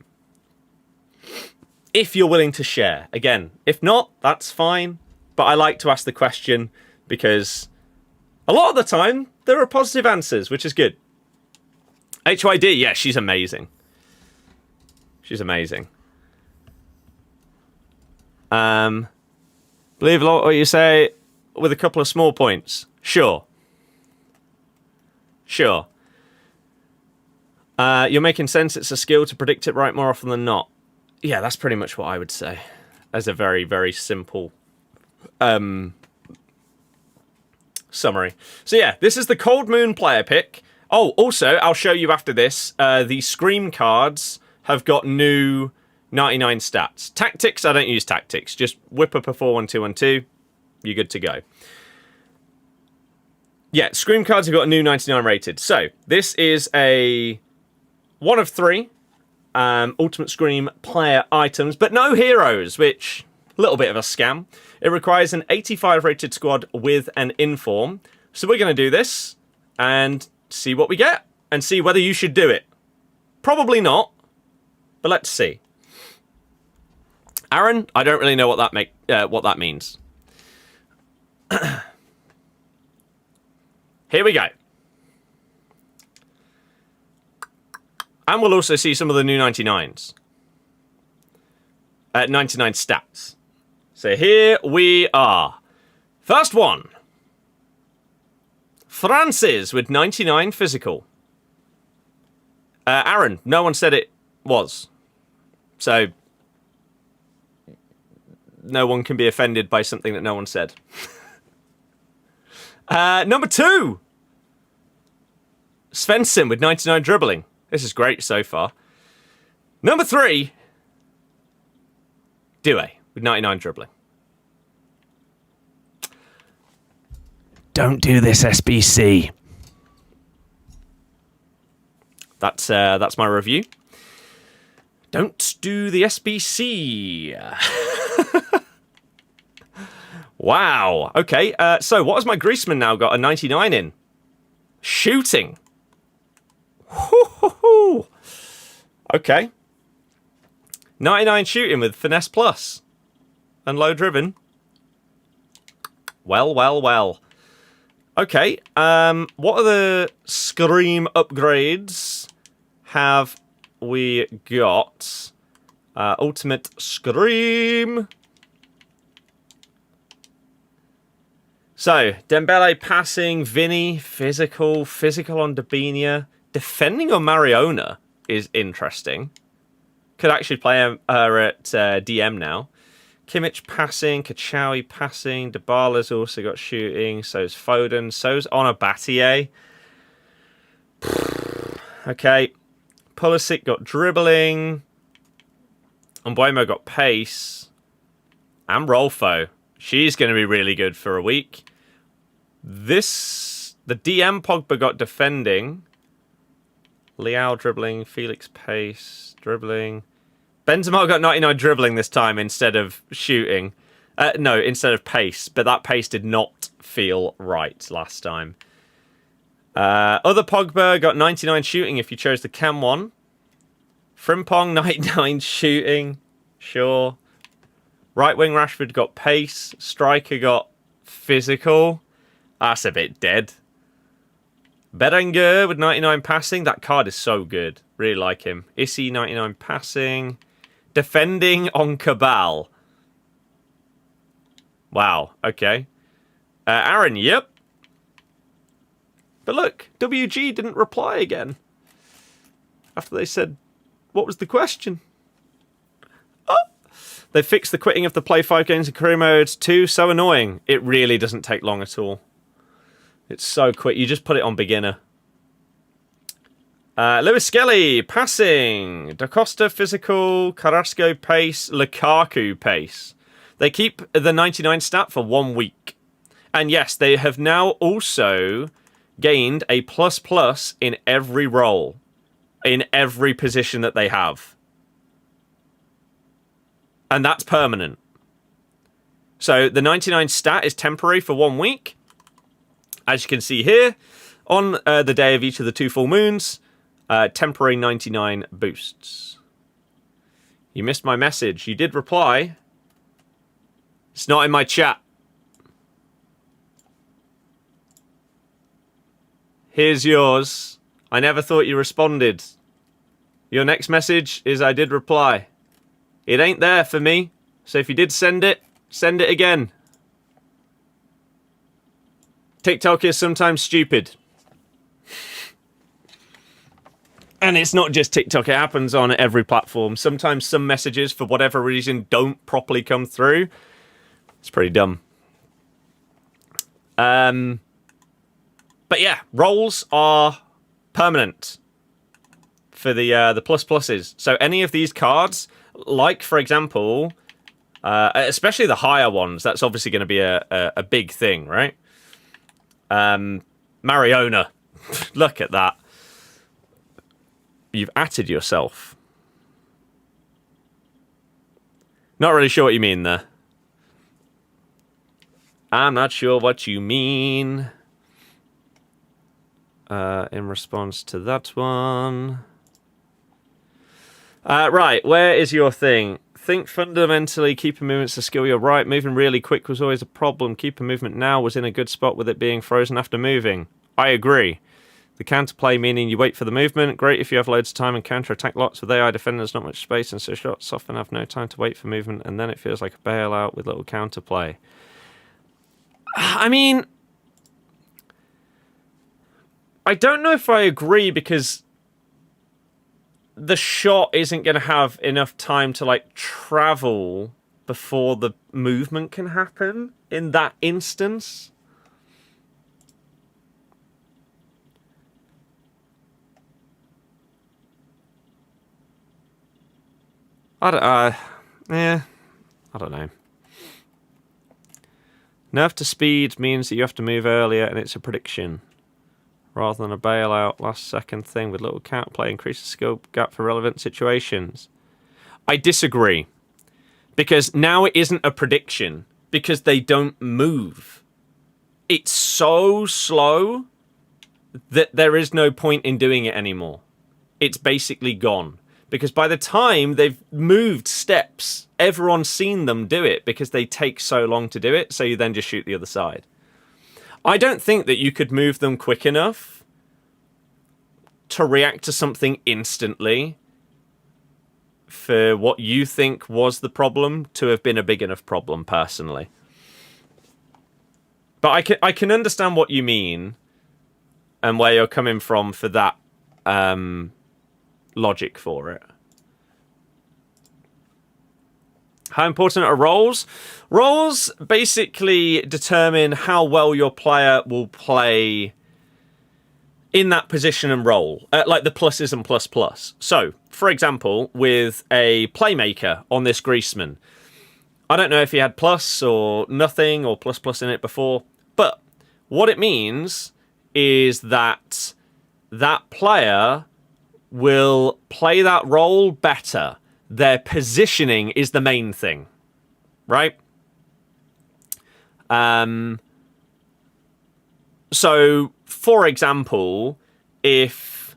If you're willing to share. Again, if not, that's fine. But I like to ask the question because a lot of the time there are positive answers, which is good. HYD, yeah, she's amazing. She's amazing. Believe a lot what you say with a couple of small points. Sure. Sure. You're making sense. It's a skill to predict it right more often than not. Yeah, that's pretty much what I would say. As a very, very simple summary. So yeah, this is the Cold Moon player pick. Oh, also, I'll show you after this. The Scream cards have got new 99 stats. Tactics, I don't use tactics. Just whip up a 4-1-2-1-2. You're good to go. Yeah, Scream cards have got a new 99 rated. So, this is a 1 of 3 Ultimate Scream player items, but no heroes, which, a little bit of a scam. It requires an 85 rated squad with an inform. So we're going to do this and see what we get and see whether you should do it. Probably not, but let's see. Aaron, I don't really know what that means. Here we go. And we'll also see some of the new 99s. 99 stats. So here we are. First one. Francis with 99 physical. Aaron, no one said it was. So, no one can be offended by something that no one said. Number 2. Svensson with 99 dribbling. This is great so far. Number 3. Due with 99 dribbling. Don't do this, SBC. That's my review. Don't do the SBC. Wow. Okay, so what has my Griezmann now got a 99 in? Shooting. Hoo-hoo-hoo. Okay. 99 shooting with finesse plus. And low driven. Well, well, well. Okay, what are the Scream upgrades have we got? Ultimate Scream. So, Dembele passing, Vinny, physical on Dabinia. Defending on Mariona is interesting. Could actually play her at DM now. Kimmich passing, Kachawi passing, Dybala's also got shooting, so's Foden, so's Onabatier. Okay. Pulisic got dribbling. Mbuemo got pace. And Rolfo. She's going to be really good for a week. The DM Pogba got defending. Leao dribbling, Felix pace, dribbling. Benzema got 99 dribbling this time instead of shooting. No, instead of pace. But that pace did not feel right last time. Other Pogba got 99 shooting if you chose the Chem one. Frimpong, 99 shooting. Sure. Right wing Rashford got pace. Striker got physical. That's a bit dead. Berenguer with 99 passing. That card is so good. Really like him. Issy, 99 passing. Defending on Cabal. Wow, okay. Aaron, yep. But look, WG didn't reply again. After they said, what was the question? Oh! They fixed the quitting of the play 5 games in career modes too. So annoying. It really doesn't take long at all. It's so quick. You just put it on beginner. Lewis Skelly, passing. Da Costa, physical. Carrasco, pace. Lukaku, pace. They keep the 99 stat for 1 week. And yes, they have now also gained a ++ in every role. In every position that they have. And that's permanent. So the 99 stat is temporary for 1 week. As you can see here, on the day of each of the 2 full moons, Temporary 99 boosts. You missed my message. You did reply. It's not in my chat. Here's yours. I never thought you responded. Your next message is I did reply. It ain't there for me. So if you did send it again. TikTok is sometimes stupid. And it's not just TikTok, it happens on every platform. Sometimes some messages, for whatever reason, don't properly come through. It's pretty dumb. But yeah, roles are permanent for the plus pluses. So any of these cards, like, for example, especially the higher ones, that's obviously going to be a big thing, right? Mariona. Look at that. You've atted yourself. Not really sure what you mean there. I'm not sure what you mean. In response to that one. Right, where is your thing? Think fundamentally, keeper movement's a skill, you're right. Moving really quick was always a problem. Keeper movement now was in a good spot with it being frozen after moving. I agree. The counterplay, meaning you wait for the movement. Great if you have loads of time and counter-attack lots. With AI defenders, not much space, and so shots often have no time to wait for movement, and then it feels like a bailout with little counterplay. I mean, I don't know if I agree, because the shot isn't going to have enough time to, like, travel before the movement can happen in that instance. I don't know. Nerf to speed means that you have to move earlier, and it's a prediction. Rather than a bailout, last second thing with little counterplay increases skill gap for relevant situations. I disagree. Because now it isn't a prediction. Because they don't move. It's so slow that there is no point in doing it anymore. It's basically gone. Because by the time they've moved steps, everyone's seen them do it because they take so long to do it, so you then just shoot the other side. I don't think that you could move them quick enough to react to something instantly for what you think was the problem to have been a big enough problem, personally. But I can understand what you mean and where you're coming from for that logic for it. How important are roles? Roles basically determine how well your player will play in that position and role, like the pluses and plus plus. So, for example, with a playmaker on this Greaseman, I don't know if he had plus or nothing or plus plus in it before, but what it means is that that player will play that role better. Their positioning is the main thing, right? So, for example, if...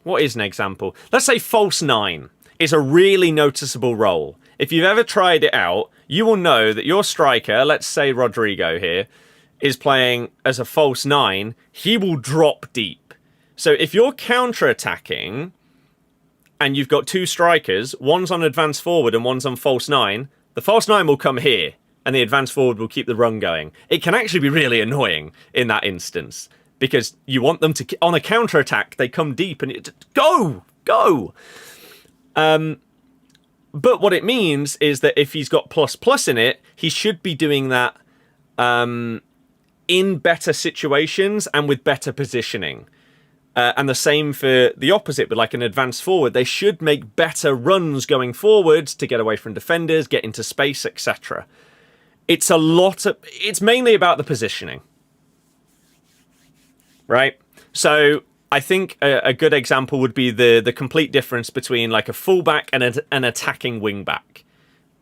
What is an example? Let's say false 9 is a really noticeable role. If you've ever tried it out, you will know that your striker, let's say Rodrigo here, is playing as a false 9. He will drop deep. So if you're counter-attacking and you've got two strikers, one's on advance forward and one's on false 9, the false 9 will come here and the advance forward will keep the run going. It can actually be really annoying in that instance because you want them to, on a counter-attack, they come deep and go! But what it means is that if he's got plus plus in it, he should be doing that in better situations and with better positioning. And the same for the opposite, with like an advance forward. They should make better runs going forwards to get away from defenders, get into space, etc. It's mainly about the positioning. Right? So I think a good example would be the complete difference between like a fullback and an attacking wingback.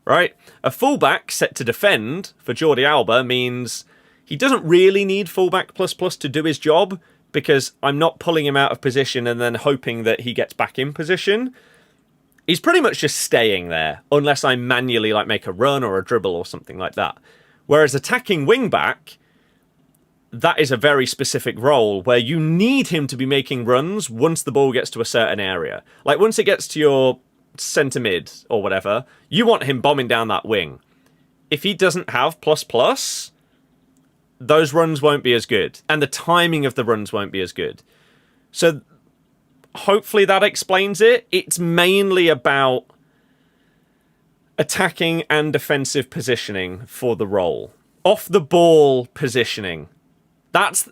Right? A fullback set to defend for Jordi Alba means he doesn't really need fullback plus plus to do his job, because I'm not pulling him out of position and then hoping that he gets back in position. He's pretty much just staying there, unless I manually like make a run or a dribble or something like that. Whereas attacking wing-back, that is a very specific role where you need him to be making runs once the ball gets to a certain area. Like once it gets to your centre mid or whatever, you want him bombing down that wing. If he doesn't have ++, those runs won't be as good. And the timing of the runs won't be as good. So hopefully that explains it. It's mainly about attacking and defensive positioning for the role. Off the ball positioning. That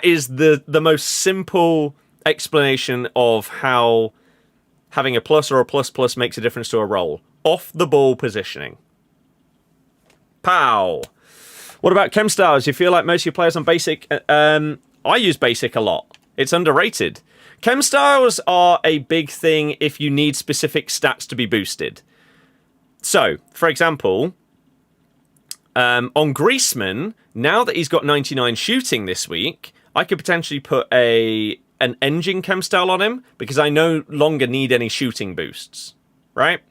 is the most simple explanation of how having a plus or a plus makes a difference to a role. Off the ball positioning. Pow. What about chem styles? You feel like most of your players on basic? I use basic a lot. It's underrated. Chem styles are a big thing if you need specific stats to be boosted. So, for example, on Griezmann, now that he's got 99 shooting this week, I could potentially put an engine chem style on him because I no longer need any shooting boosts, right?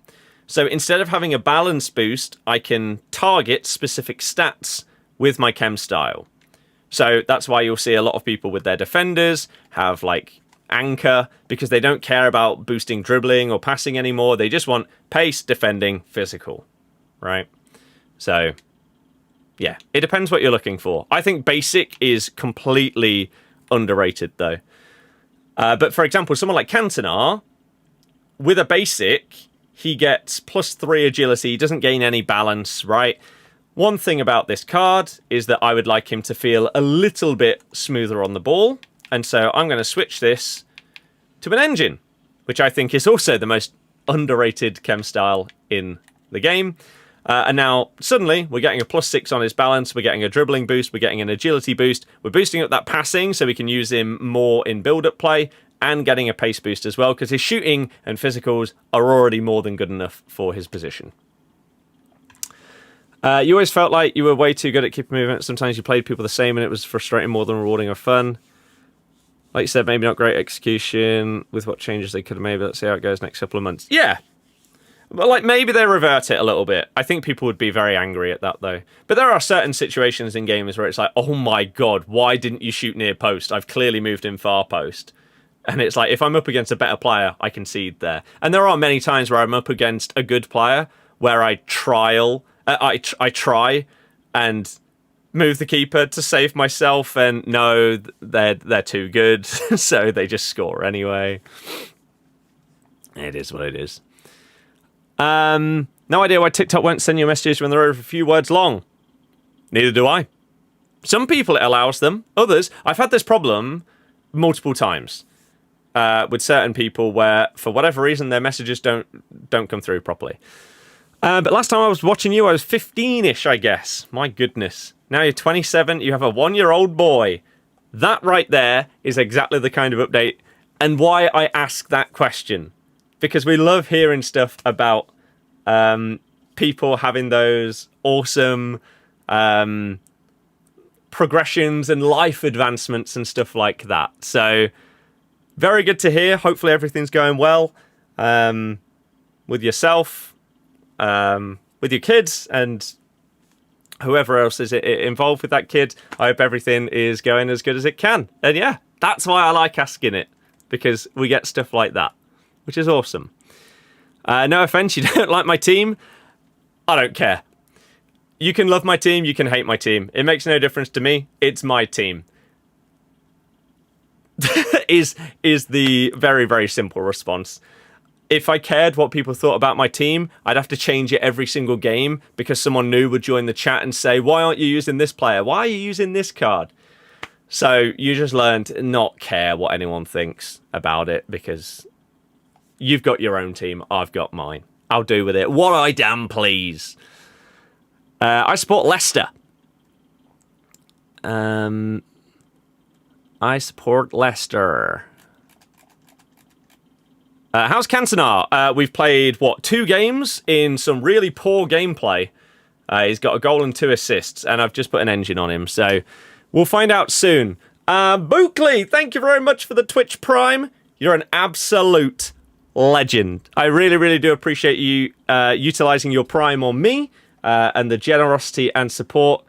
So instead of having a balance boost, I can target specific stats with my chem style. So that's why you'll see a lot of people with their defenders have like anchor because they don't care about boosting dribbling or passing anymore. They just want pace, defending, physical, right? So yeah, it depends what you're looking for. I think basic is completely underrated though. But for example, someone like Cantona, with a basic, he gets +3 agility. He doesn't gain any balance, right? One thing about this card is that I would like him to feel a little bit smoother on the ball. And so I'm going to switch this to an engine, which I think is also the most underrated chem style in the game. And now, suddenly, we're getting a +6 on his balance, we're getting a dribbling boost, we're getting an agility boost, we're boosting up that passing so we can use him more in build-up play, and getting a pace boost as well, because his shooting and physicals are already more than good enough for his position. You always felt like you were way too good at keeping movement. Sometimes you played people the same and it was frustrating more than rewarding or fun. Like you said, maybe not great execution with what changes they could have made, but let's see how it goes next couple of months. Yeah. But like maybe they revert it a little bit. I think people would be very angry at that though. But there are certain situations in games where it's like, oh my god, why didn't you shoot near post? I've clearly moved in far post. And it's like, if I'm up against a better player, I concede there. And there are many times where I'm up against a good player where I try and move the keeper to save myself, and no, they're too good, so they just score anyway. It is what it is. No idea why TikTok won't send you messages when they're over a few words long. Neither do I. Some people it allows them. Others, I've had this problem multiple times with certain people where, for whatever reason, their messages don't come through properly. But last time I was watching you, I was 15-ish, I guess. My goodness. Now you're 27, you have a 1-year-old boy. That right there is exactly the kind of update and why I ask that question. Because we love hearing stuff about people having those awesome progressions and life advancements and stuff like that. So, very good to hear. Hopefully everything's going well with yourself, with your kids, and whoever else is involved with that kid. I hope everything is going as good as it can. And yeah, that's why I like asking it, because we get stuff like that, which is awesome. No offense, you don't like my team. I don't care. You can love my team, you can hate my team. It makes no difference to me. It's my team. is the very, very simple response. If I cared what people thought about my team, I'd have to change it every single game because someone new would join the chat and say, why aren't you using this player? Why are you using this card? So you just learn to not care what anyone thinks about it because you've got your own team. I've got mine. I'll do with it what I damn please. I support Leicester. I support Leicester. How's Cantona? We've played, 2 games in some really poor gameplay. He's got a goal and 2 assists, and I've just put an engine on him. So we'll find out soon. Bookley, thank you very much for the Twitch Prime. You're an absolute legend. I really, really do appreciate you utilizing your Prime on me and the generosity and support.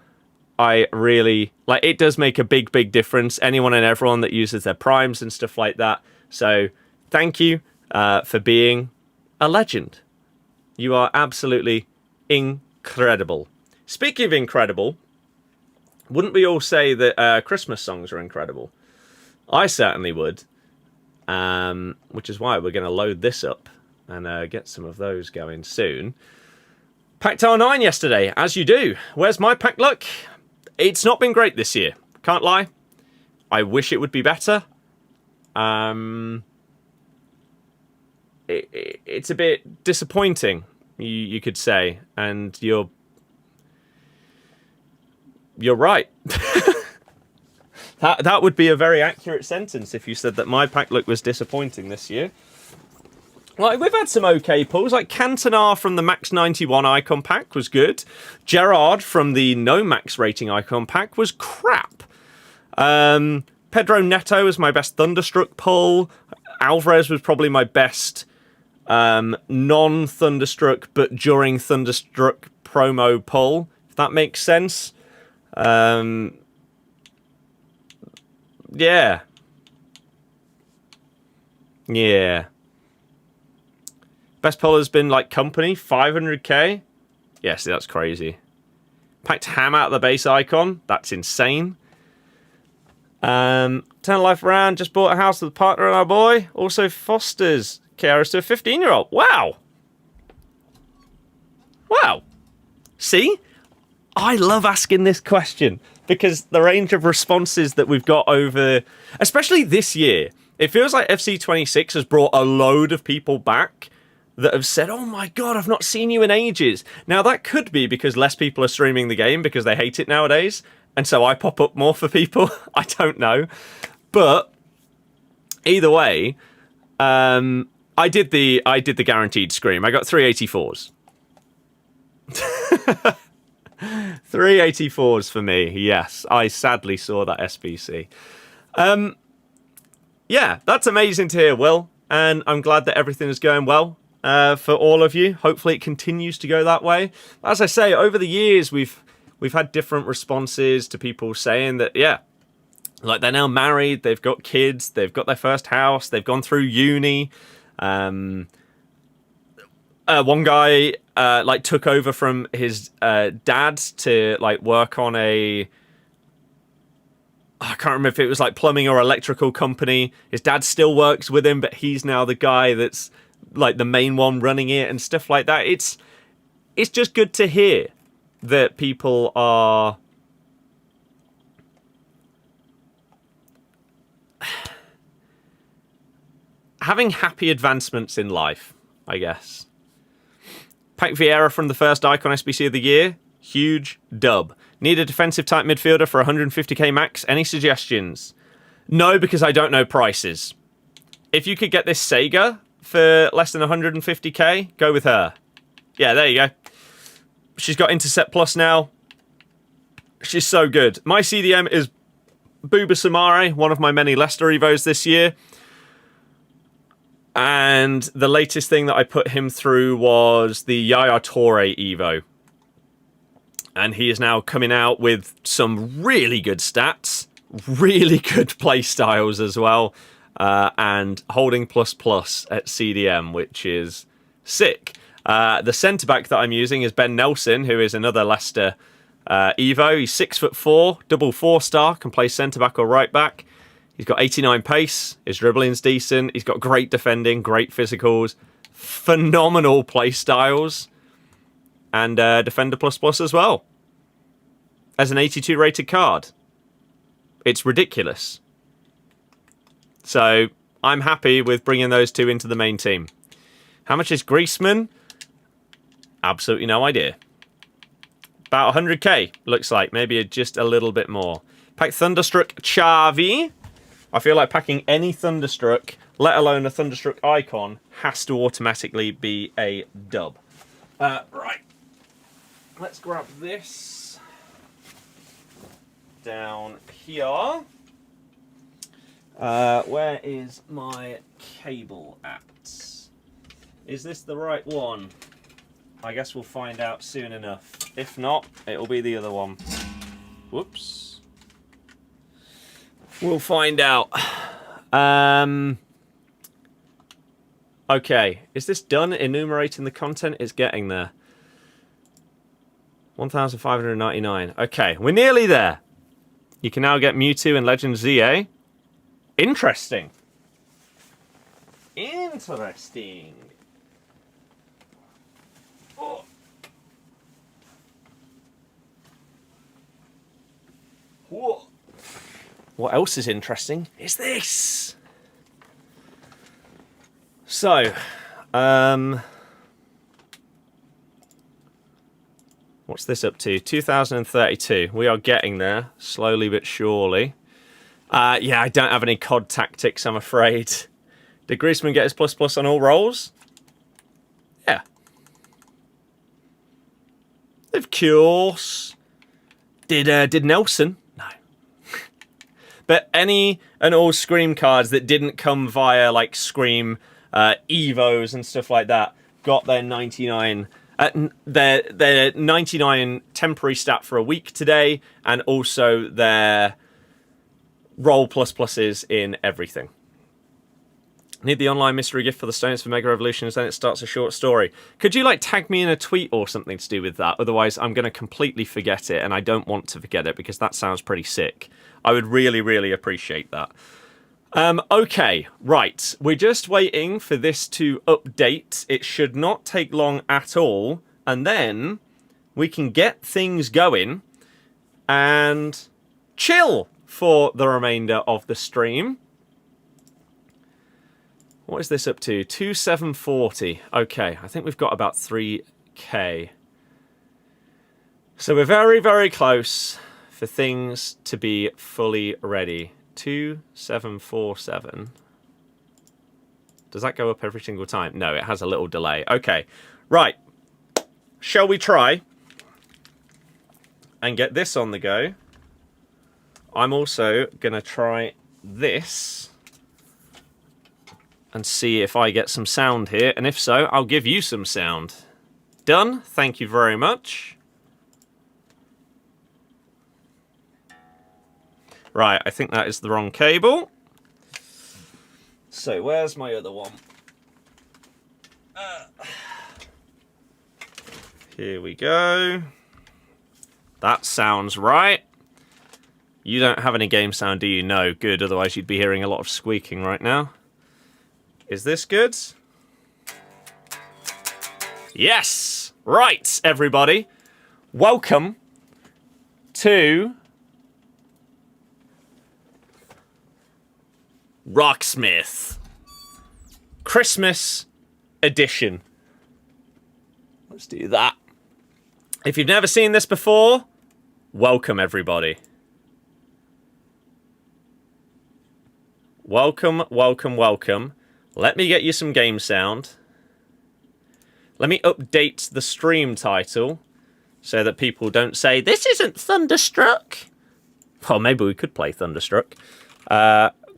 I really, like, it does make a big, big difference. Anyone and everyone that uses their Primes and stuff like that. So, thank you for being a legend. You are absolutely incredible. Speaking of incredible, wouldn't we all say that Christmas songs are incredible? I certainly would. Which is why we're going to load this up and get some of those going soon. Packed R9 yesterday, as you do. Where's my pack luck? It's not been great this year. Can't lie. I wish it would be better. It's a bit disappointing, you could say. And you're right. That would be a very accurate sentence if you said that my pack luck was disappointing this year. Like, we've had some okay pulls, like Cantona from the Max 91 Icon pack was good. Gerard from the no Max rating Icon pack was crap. Pedro Neto was my best Thunderstruck pull. Alvarez was probably my best non-Thunderstruck but during Thunderstruck promo pull, if that makes sense. Yeah. Best pull has been like Company, 500k. Yeah, see, that's crazy. Packed Ham out of the base Icon. That's insane. Turn life around. Just bought a house with a partner and our boy. Also fosters carers to a 15-year-old. Wow. Wow. See? I love asking this question because the range of responses that we've got over, especially this year, it feels like FC26 has brought a load of people back that have said, oh my god, I've not seen you in ages. Now, that could be because less people are streaming the game because they hate it nowadays, and so I pop up more for people. I don't know. But either way, I did the guaranteed scream. I got 384s. 384s for me, yes. I sadly saw that SBC. Yeah, that's amazing to hear, Will. And I'm glad that everything is going well for all of you. Hopefully it continues to go that way. As I say, over the years, we've had different responses to people saying that, yeah, like they're now married, they've got kids, they've got their first house, they've gone through uni. One guy like took over from his dad to like work on I can't remember if it was like plumbing or electrical company. His dad still works with him, but he's now the guy that's like the main one running it and stuff like that. It's just good to hear that people are having happy advancements in life, I guess. Pac Vieira from the first Icon SBC of the year. Huge dub. Need a defensive type midfielder for 150k max. Any suggestions? No, because I don't know prices. If you could get this Sega for less than 150k, go with her. Yeah, there you go. She's got Intercept Plus now. She's so good. My CDM is Bouba Samare, one of my many Leicester Evos this year. And the latest thing that I put him through was the Yaya Toure Evo. And he is now coming out with some really good stats, really good play styles as well, and holding ++ at CDM, which is sick. The centre-back that I'm using is Ben Nelson, who is another Leicester Evo. He's 6'4", double 4-star, can play centre-back or right-back. He's got 89 pace, his dribbling's decent, he's got great defending, great physicals, phenomenal play styles, and Defender ++ as well. As an 82 rated card. It's ridiculous. So, I'm happy with bringing those two into the main team. How much is Griezmann? Absolutely no idea. About 100k, looks like. Maybe just a little bit more. Pack Thunderstruck Xavi. I feel like packing any Thunderstruck, let alone a Thunderstruck Icon, has to automatically be a dub. Right. Let's grab this down here. Where is my cable at? Is this the right one? I guess we'll find out soon enough. If not, it'll be the other one. Whoops. We'll find out. Okay, is this done enumerating the content? It's getting there. 1,599. Okay, we're nearly there. You can now get Mewtwo and Legend ZA. Interesting. Interesting. Oh. Whoa. What else is interesting is this. So, what's this up to? 2032. We are getting there, slowly but surely. Yeah, I don't have any COD tactics, I'm afraid. Did Griezmann get his ++ on all rolls? Yeah. Of course. Did Nelson? No. But any and all Scream cards that didn't come via like Scream Evos and stuff like that got their 99 their 99 temporary stat for a week today, and also their roll ++s in everything. Need the online mystery gift for the stones for Mega Revolutions, then it starts a short story. Could you like tag me in a tweet or something to do with that? Otherwise I'm going to completely forget it, and I don't want to forget it because that sounds pretty sick. I would really, really appreciate that. Okay, right. We're just waiting for this to update. It should not take long at all. And then we can get things going and chill for the remainder of the stream. What is this up to? 2,740. Okay, I think we've got about 3k. So we're very, very close for things to be fully ready. 2,747. Does that go up every single time? No, it has a little delay. Okay, right. Shall we try and get this on the go? I'm also going to try this and see if I get some sound here. And if so, I'll give you some sound. Done. Thank you very much. Right, I think that is the wrong cable. So where's my other one? Here we go. That sounds right. You don't have any game sound, do you? No, good. Otherwise you'd be hearing a lot of squeaking right now. Is this good? Yes! Right, everybody. Welcome to Rocksmith Christmas edition. Let's do that. If you've never seen this before, welcome everybody. Welcome, welcome, welcome. Let me get you some game sound. Let me update the stream title so that people don't say, this isn't Thunderstruck. Well, maybe we could play Thunderstruck.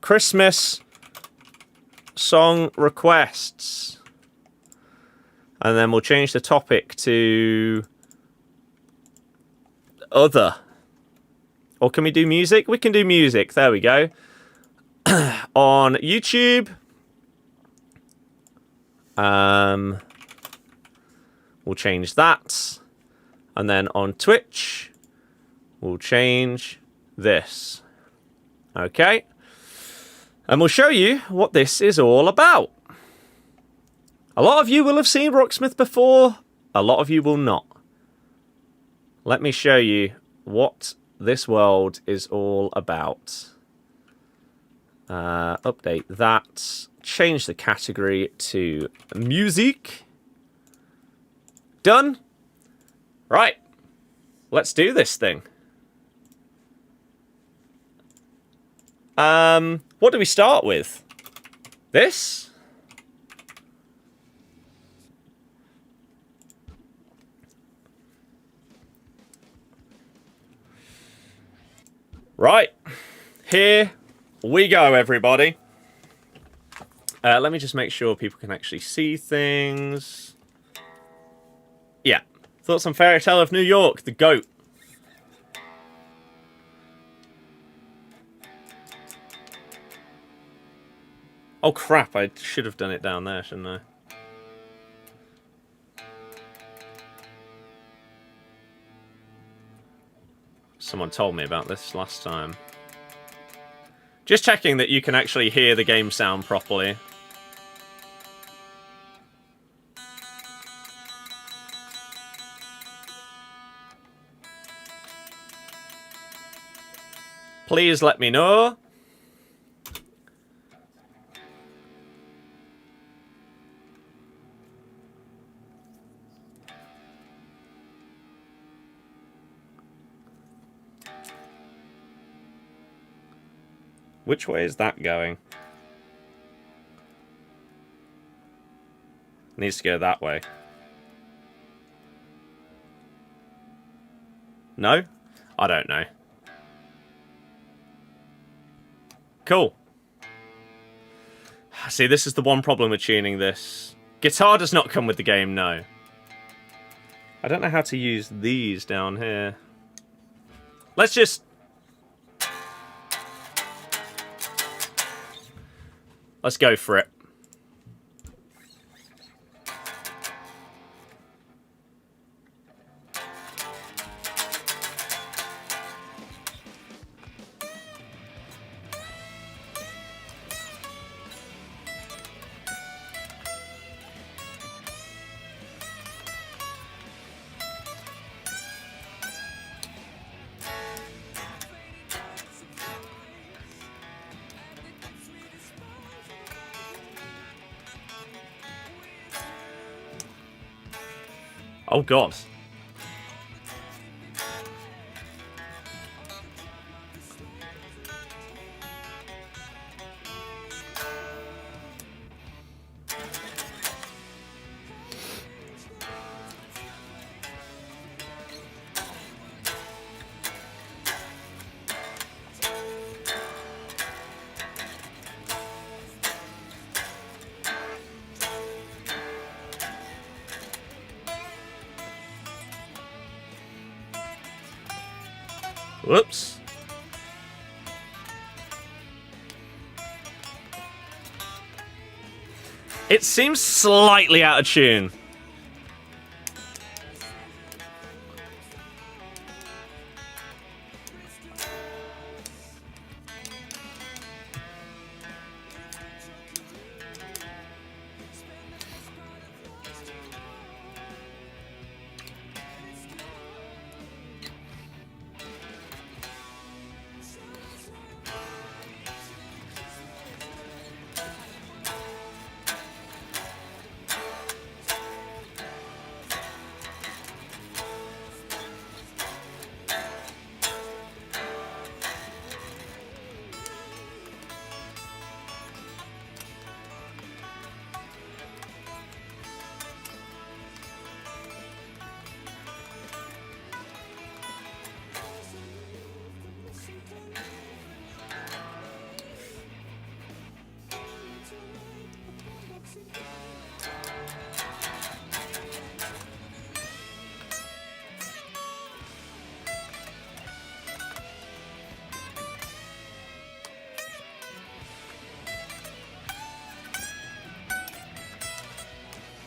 Christmas song requests. And then we'll change the topic to other. Or can we do music? We can do music. There we go. On YouTube, we'll change that. And then on Twitch, we'll change this. Okay. And we'll show you what this is all about. A lot of you will have seen Rocksmith before. A lot of you will not. Let me show you what this world is all about. Update that. Change the category to music. Done. Right. Let's do this thing. What do we start with? This? Right. Here we go, everybody. Let me just make sure people can actually see things. Yeah. Thoughts on Fairy Tale of New York, the GOAT. Oh crap, I should have done it down there, shouldn't I? Someone told me about this last time. Just checking that you can actually hear the game sound properly. Please let me know. Which way is that going? Needs to go that way. No? I don't know. Cool. See, this is the one problem with tuning this. Guitar does not come with the game, no. I don't know how to use these down here. Let's just... Let's go for it. Oh god. Whoops. It seems slightly out of tune.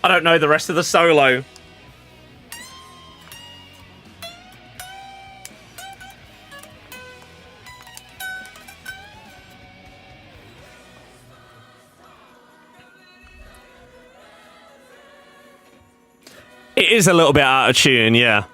I don't know the rest of the solo. It is a little bit out of tune, yeah.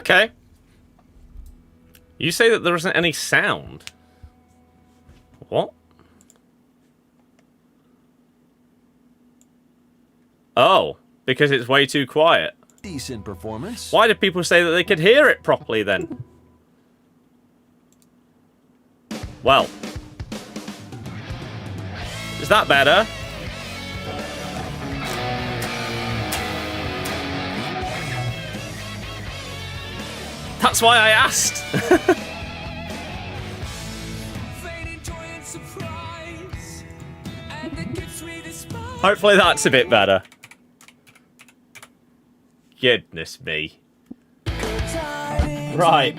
Okay. You say that there isn't any sound. What? Oh, because it's way too quiet. Decent performance. Why did people say that they could hear it properly then? Well. Is that better? That's why I asked. Hopefully that's a bit better. Goodness me. Right.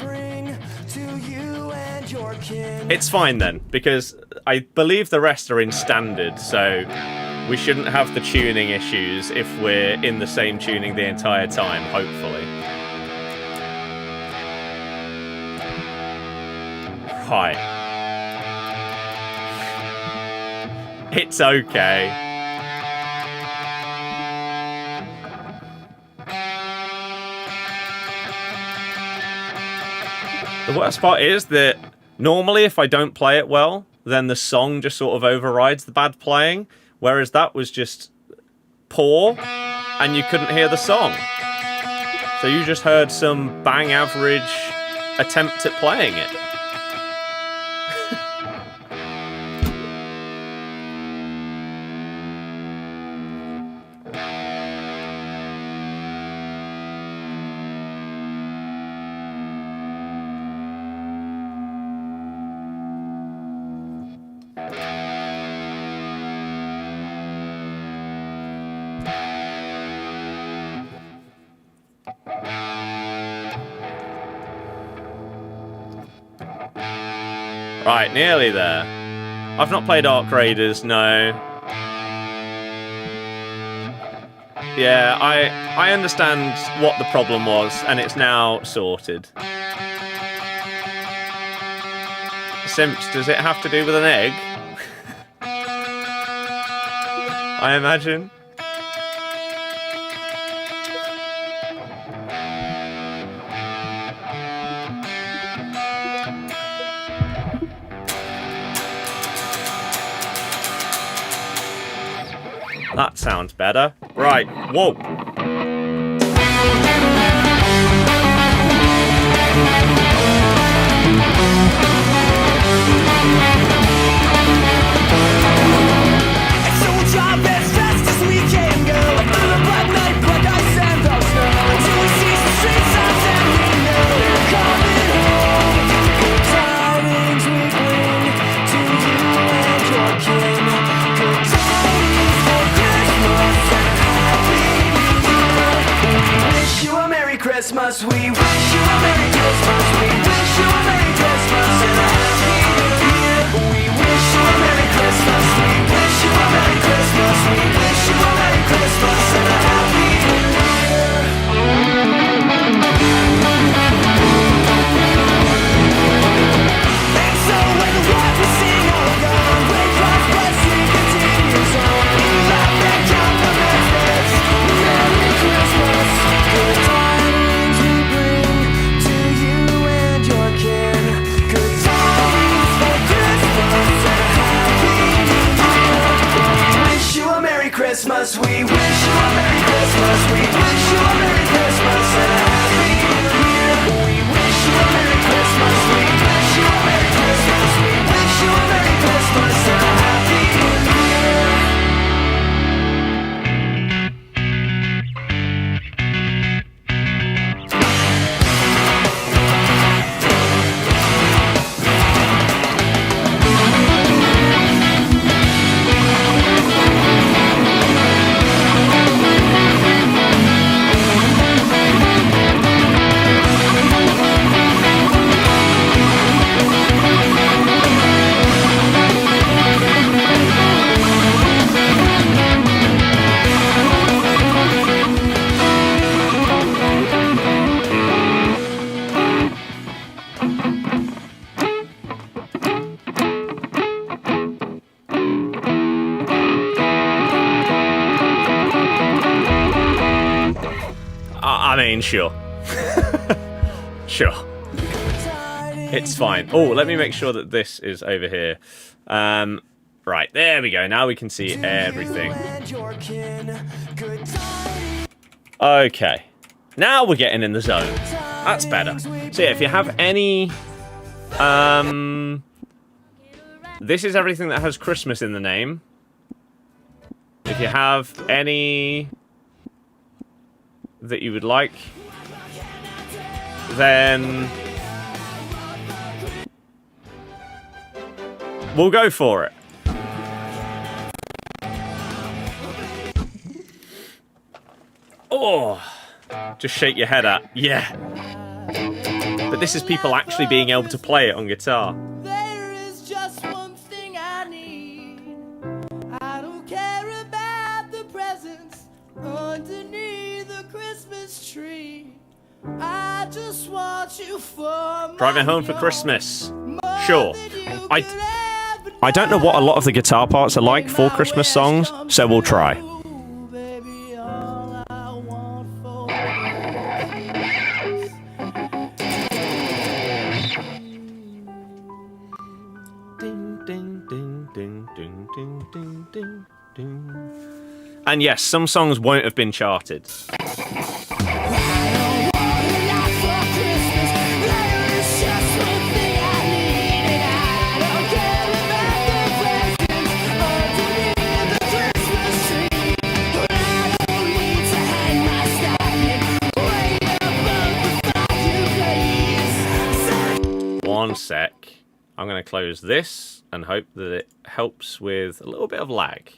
It's fine then, because I believe the rest are in standard, so we shouldn't have the tuning issues if we're in the same tuning the entire time, hopefully. Right. It's okay. The worst part is that normally if I don't play it well, then the song just sort of overrides the bad playing, whereas that was just poor and you couldn't hear the song. So you just heard some bang average attempt at playing it. Right, nearly there. I've not played Ark Raiders, no. Yeah, I understand what the problem was, and it's now sorted. Simps, does it have to do with an egg? I imagine. That sounds better. Right, whoa. Christmas, we wish you a Merry Christmas, we wish you a Merry Christmas and a Happy New Year. We wish you a Merry Christmas, we wish you a Merry Christmas, we wish you a Merry Christmas and a Happy New Year. And so when the world we sing all gone, great God's blessing continues on. We laugh and compliment this. Merry Christmas, good time. Christmas, we wish you a Merry Christmas, we wish you a Merry Christmas and a Happy New Year. We wish you a Merry Christmas, we wish you a Merry Christmas, we wish you a Merry Christmas and a Happy New Year. I mean, sure. Sure. It's fine. Oh, let me make sure that this is over here. Right, there we go. Now we can see everything. Okay. Now we're getting in the zone. That's better. So yeah, if you have any... this is everything that has Christmas in the name. If you have any that you would like, then we'll go for it. Oh, just shake your head at. Yeah. But this is people actually being able to play it on guitar. There is just one thing I need. I don't care about the presents underneath the Christmas tree. I just want you for Driving home for Christmas. Sure. I don't know what a lot of the guitar parts are like for Christmas songs, so we'll try. Baby, all I want for Ding, ding, ding, ding, ding, ding, ding, ding, ding. And yes, some songs won't have been charted. One sec. I'm going to close this and hope that it helps with a little bit of lag.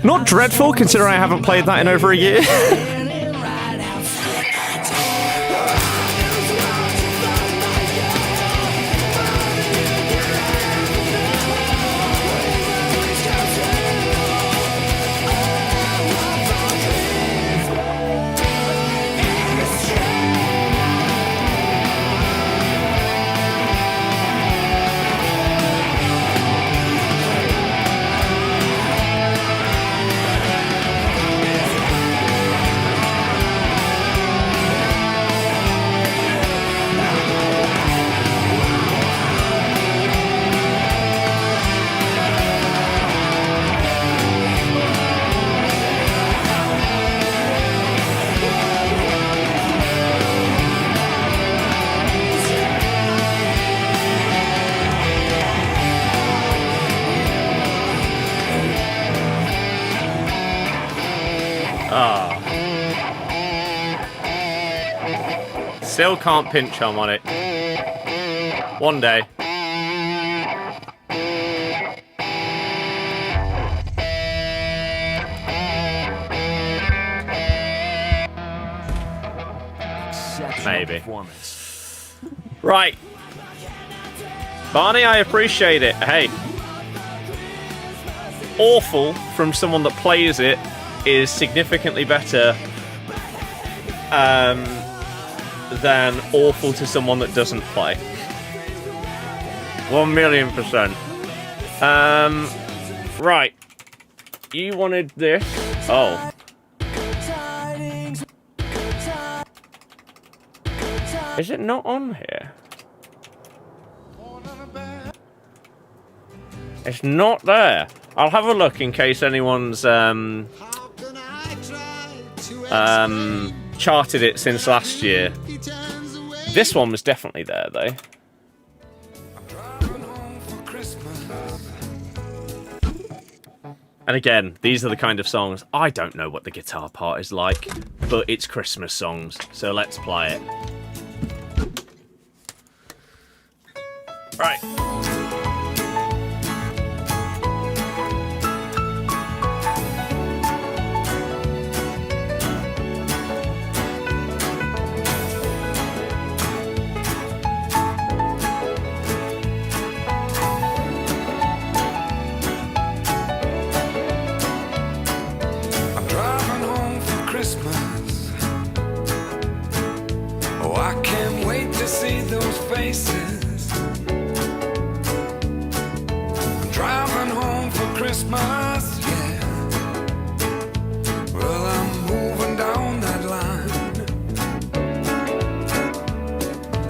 Not dreadful, considering I haven't played that in over a year. Still can't pinch harmonic. One day. Maybe. Right. Barney, I appreciate it. Hey. Awful from someone that plays it is significantly better than awful to someone that doesn't play. 1,000,000%. Right. You wanted this. Oh. Is it not on here? It's not there. I'll have a look in case anyone's charted it since last year. This one was definitely there though. And again, these are the kind of songs, I don't know what the guitar part is like, but it's Christmas songs, so let's play it. Right. Faces. I'm driving home for Christmas, yeah. Well, I'm moving down that line,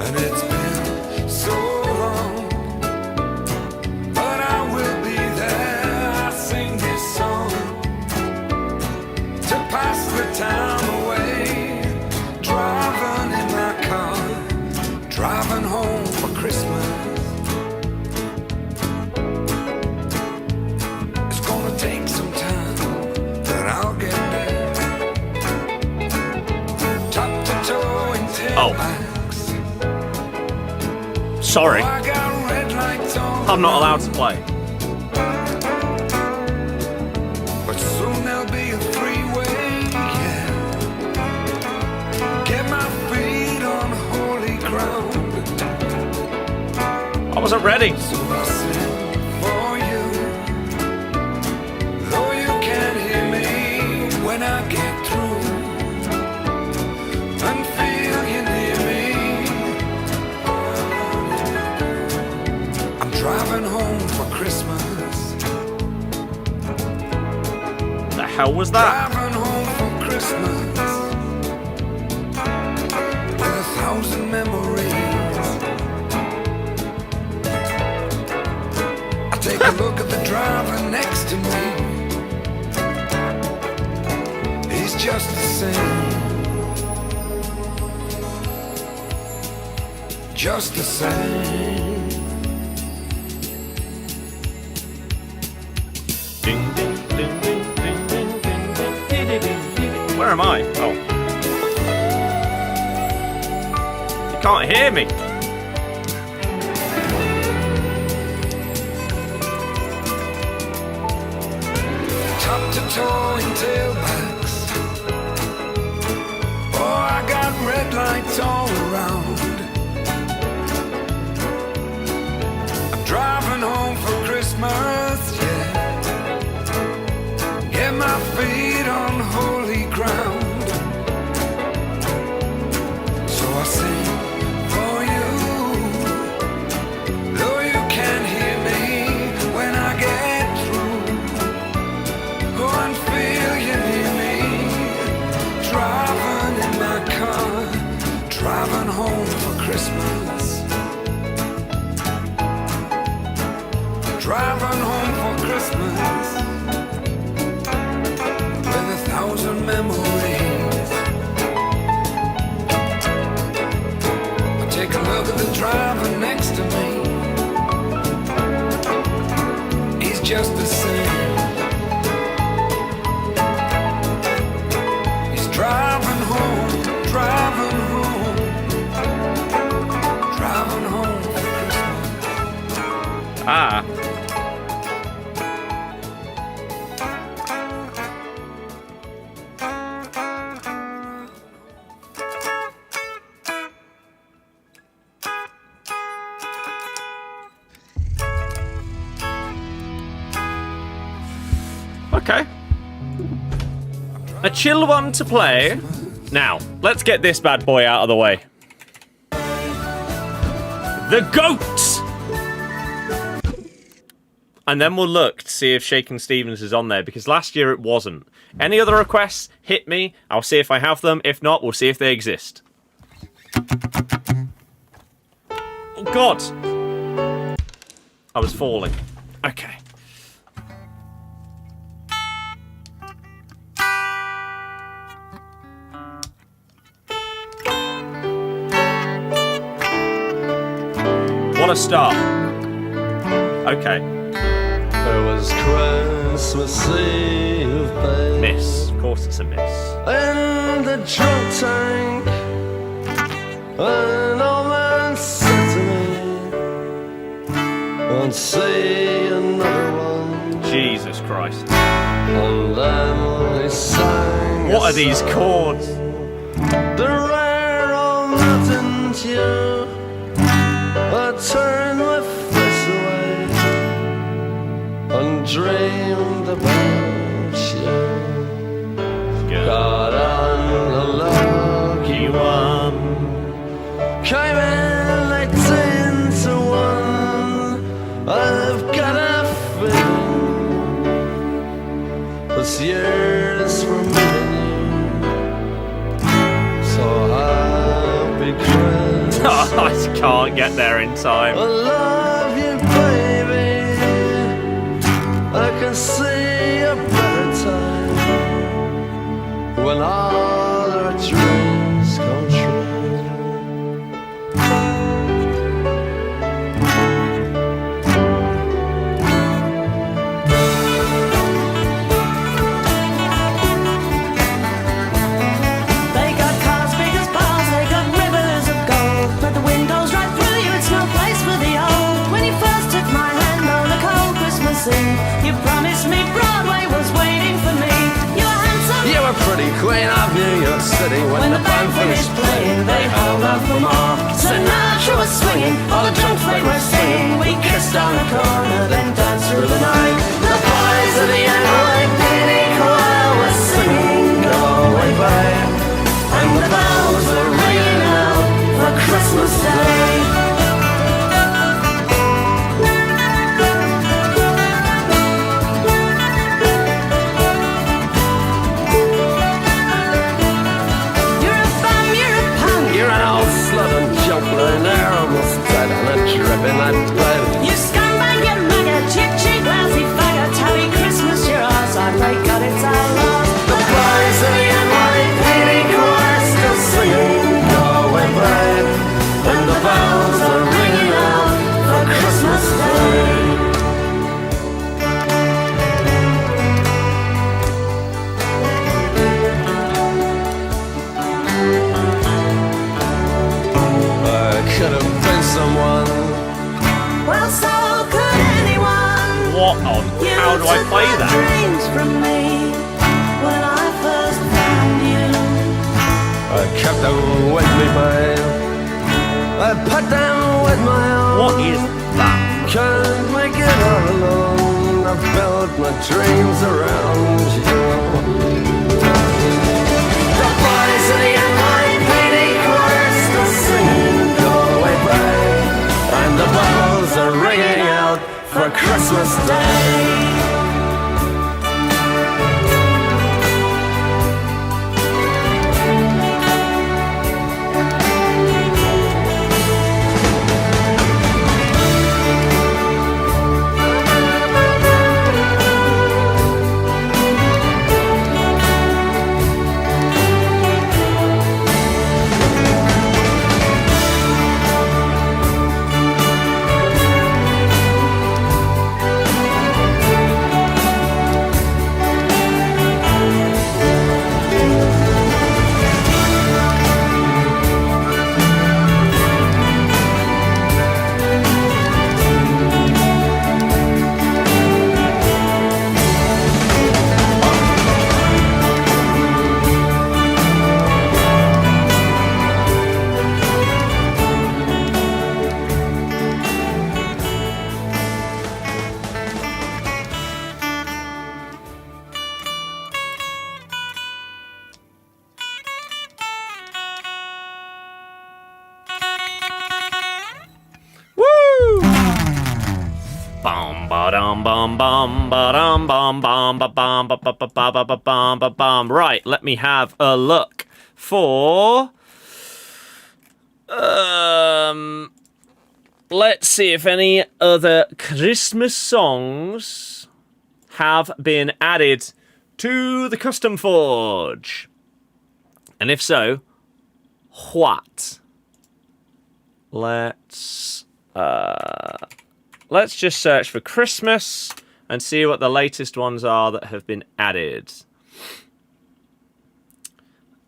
and it's been so long, but I will be there. I sing this song to pass the time away, driving in my car. Driving home for Christmas. It's gonna take some time, but I'll get there. Top to toe in tailbacks. Sorry. Oh, I got red lights on. I'm not allowed to play. But soon there'll be a freeway, yeah. Get my feet on holy ground. I wasn't ready. So I sing for you, though you can't hear me when I get through, and feel you near me. I'm driving home for Christmas. The hell was that? Driving home for Christmas with 1,000 memories. Take a look at the driver next to me. He's just the same. Just the same. Ding, ding, ding, ding, ding, ding, ding, ding, ding, ding, ding. Where am I? Oh. You can't hear me. Top to toe in tailbacks. Oh, I got red lights all around. I'm driving home for Christmas, yeah. Get my feet on holy ground. So I sing for you, though you can't hear me when I get through. Go and feel you near me. Driving in my car, driving home for Christmas. Driving home for Christmas with 1,000 memories. I take a look at the driver next to me. He's just the same. Driving home, driving home, driving home for Christmas. Ah. Okay. A chill one to play. Now, let's get this bad boy out of the way. The goat! And then we'll look to see if Shaking Stevens is on there, because last year it wasn't. Any other requests, hit me. I'll see if I have them. If not, we'll see if they exist. Oh, God. I was falling. Okay. What a start. Okay. There was Christmas Eve, babe, Miss. Of course it's a miss. in the drunk tank. An old man said to me, "Won't see another one." Jesus Christ. And then he sang. What are these chords? The rare old mountain dew. I turned my face away and dreamed about you. Got on a lucky one, came in 18 to 1. I've got a feeling this year's for me and you. So happy Christmas. I can't get there in time. I love you, baby. I can see a better time when all our dreams come true. They got cars big as bars, they got rivers of gold, but the windows right through you, it's no place for the old. When you first took my hand on a cold Christmas Eve, you promised me Broadway was waiting for me. You were handsome. You were pretty queen of New York City. When the band finished playing, they held out for more. Sinatra was swinging, all the drunks they were singing. We kissed on the corner, then danced through the night. The boys of the NYPD choir were singing, "Go away, babe," and the bells were ringing out for Christmas Day. You're a bum, you're a punk. You're an old slut and junk line there, almost dead on a trip in that bed. You scumbag, you maggot, cheap, cheap, lousy faggot. Happy Christmas, you're ours. I pray God it's our loss. The boys of the NYPD choir still singing, "Go away, babe," and the bells are ringing out for Christmas Day. I could have been someone. Well, so could anyone. What on? You How do I took play my that? dreams from me when I first found you. I kept them with me, babe. I put them with my own. What is that? Can't make it all alone. I built my dreams around you. The boys of the NYPD choir still singing, "Go away, babe," and the bells are ringing out for Christmas Day. Ba-dum bum bum ba-dum bum bum ba-bum ba-ba-ba-ba-ba-ba-bum ba-bum. Right, let me have a look for let's see if any other Christmas songs have been added to the Custom Forge. And if so, what? Let's just search for Christmas and see what the latest ones are that have been added.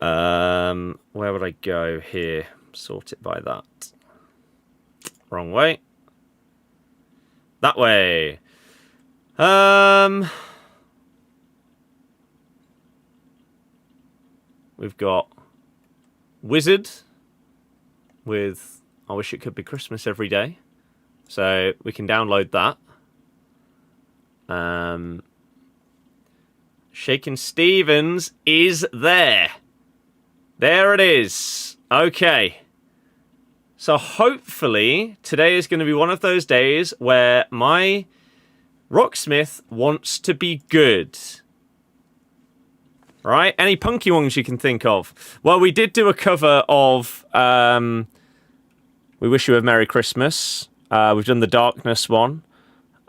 Where would I go here? Sort it by that. Wrong way. That way. We've got Wizard with I Wish It Could Be Christmas Every Day. So we can download that. Shakin' Stevens is there. There it is. Okay. So hopefully today is going to be one of those days where my Rocksmith wants to be good. Right? Any punky ones you can think of? Well, we did do a cover of We Wish You a Merry Christmas. We've done the Darkness one.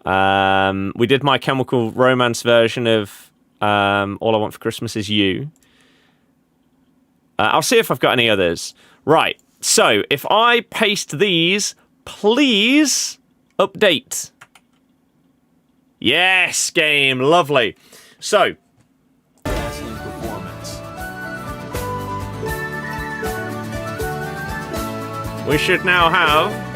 We did My Chemical Romance version of All I Want for Christmas Is You. I'll see if I've got any others. Right. So, if I paste these, please update. Yes, game. Lovely. So, we should now have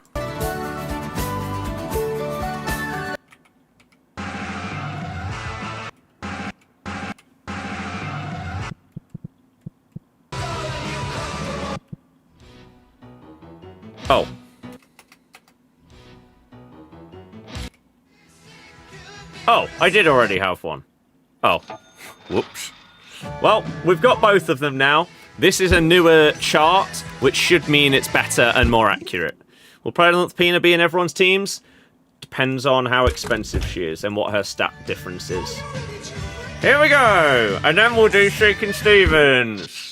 Oh. Oh, I did already have one. Oh. Whoops. Well, we've got both of them now. This is a newer chart, which should mean it's better and more accurate. Will Pregnant Pina be in everyone's teams? Depends on how expensive she is and what her stat difference is. Here we go! And then we'll do Shakin' Stevens.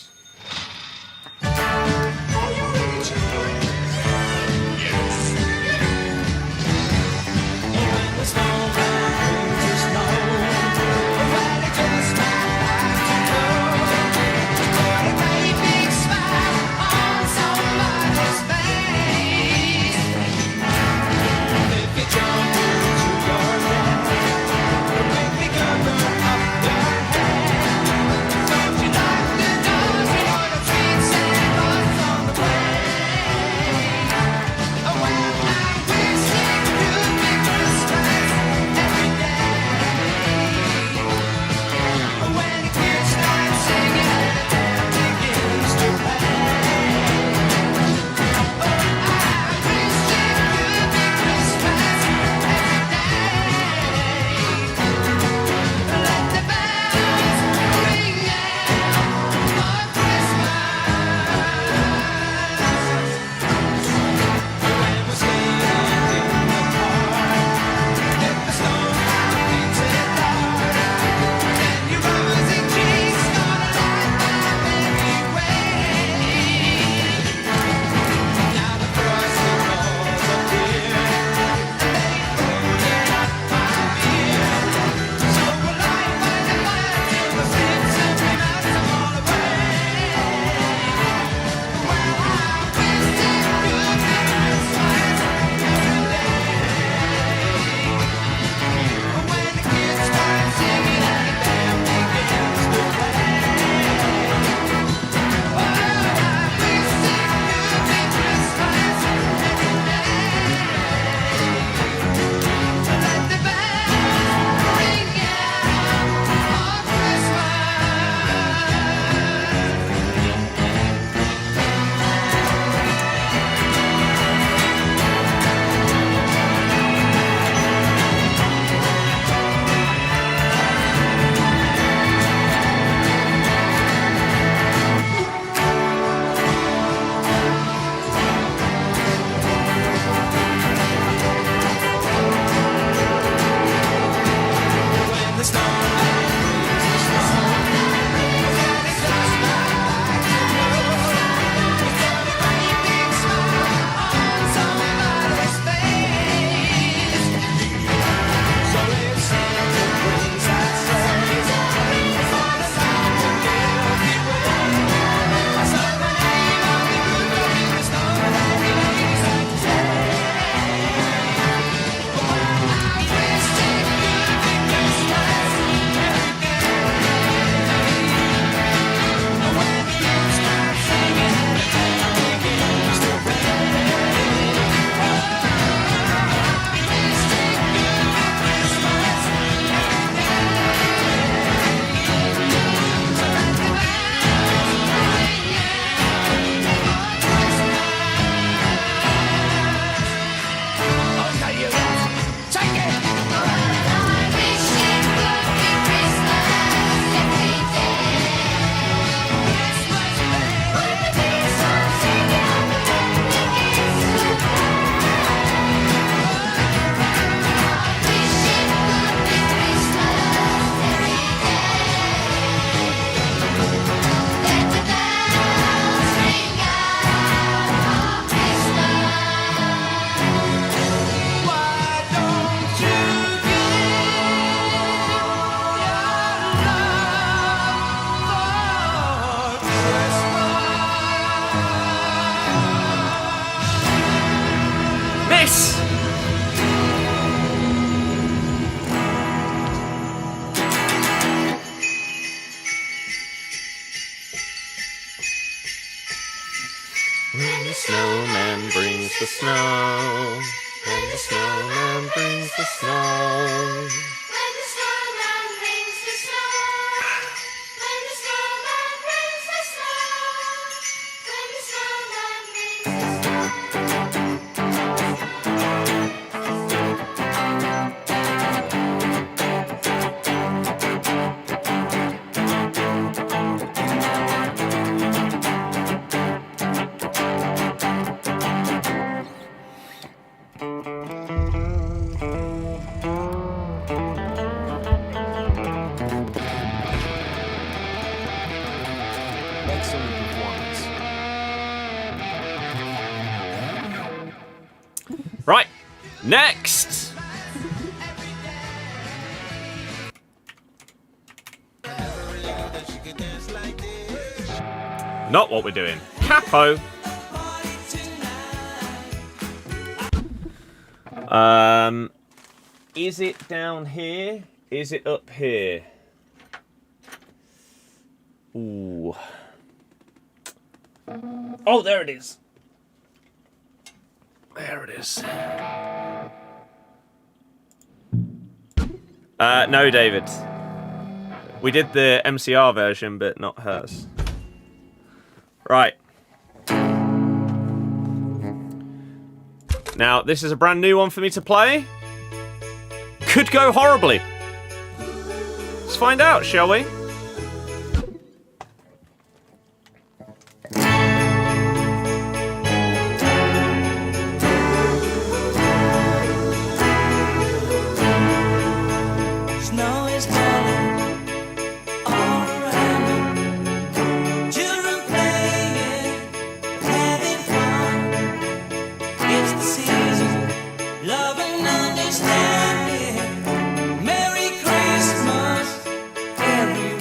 When the snowman brings the snow. When the snowman brings the snow. When the snowman brings the snow. When the snowman brings the snow. When the snowman brings the snow. Excellent performance. Right, next. Not what we're doing. Capo. Is it down here? Is it up here? Ooh. Oh, there it is. There it is. No, David. We did the MCR version, but not hers. Right. Now, this is a brand new one for me to play. Could go horribly. Let's find out, shall we? Snow is falling all around. Children playing, having fun. It's the season, love and understanding. Merry Christmas, everyone.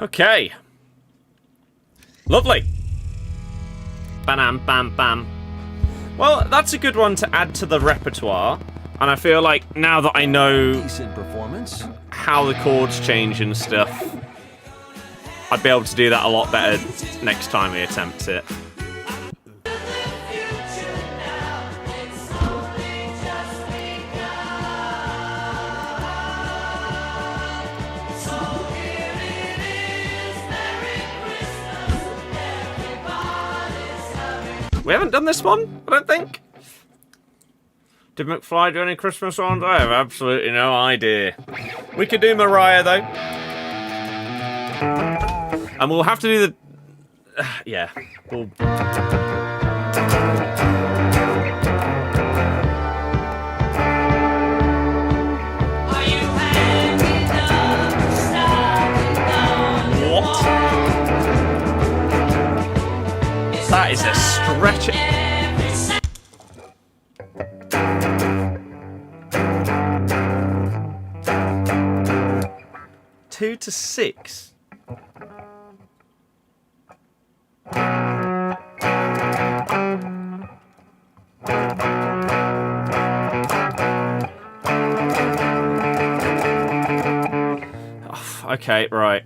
Okay. Lovely. Bam, bam, bam. Well, that's a good one to add to the repertoire. And I feel like now that I know Decent performance. how the chords change and stuff, I'd be able to do that a lot better next time we attempt it. We haven't done this one, I don't think. Did McFly do any Christmas songs? I have absolutely no idea. We could do Mariah, though. And we'll have to do the... yeah. We'll... What? That is a stretch. 2 to 6. Oh, okay, right.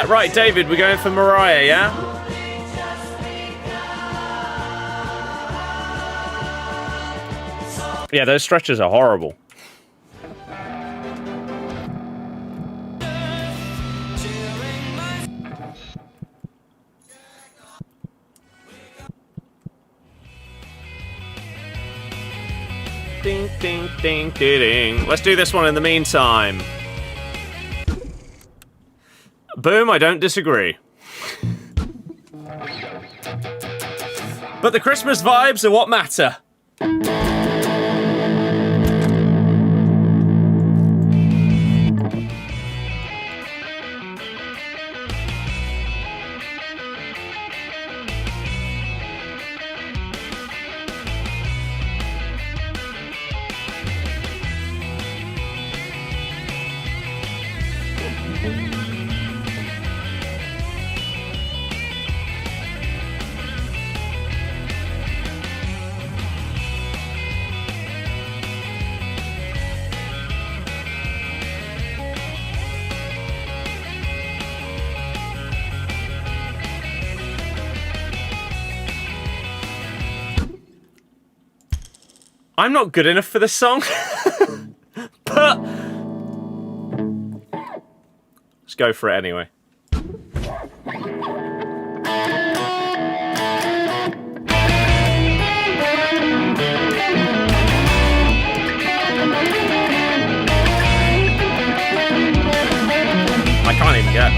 Right, David, we're going for Mariah, yeah? Yeah, those stretches are horrible. Ding, ding, ding, ding, ding. Let's do this one in the meantime. Boom, I don't disagree. But the Christmas vibes are what matter. I'm not good enough for this song. But let's go for it anyway. I can't even get.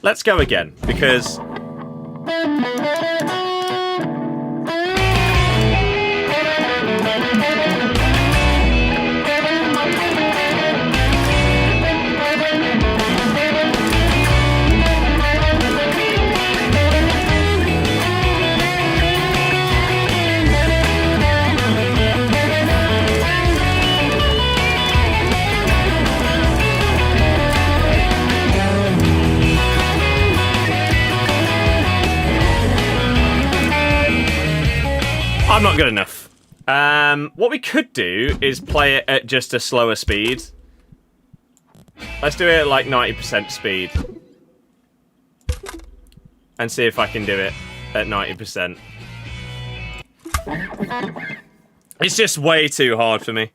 Let's go again, because I'm not good enough. What we could do is play it at just a slower speed. Let's do it at like 90% speed. And see if I can do it at 90%. It's just way too hard for me.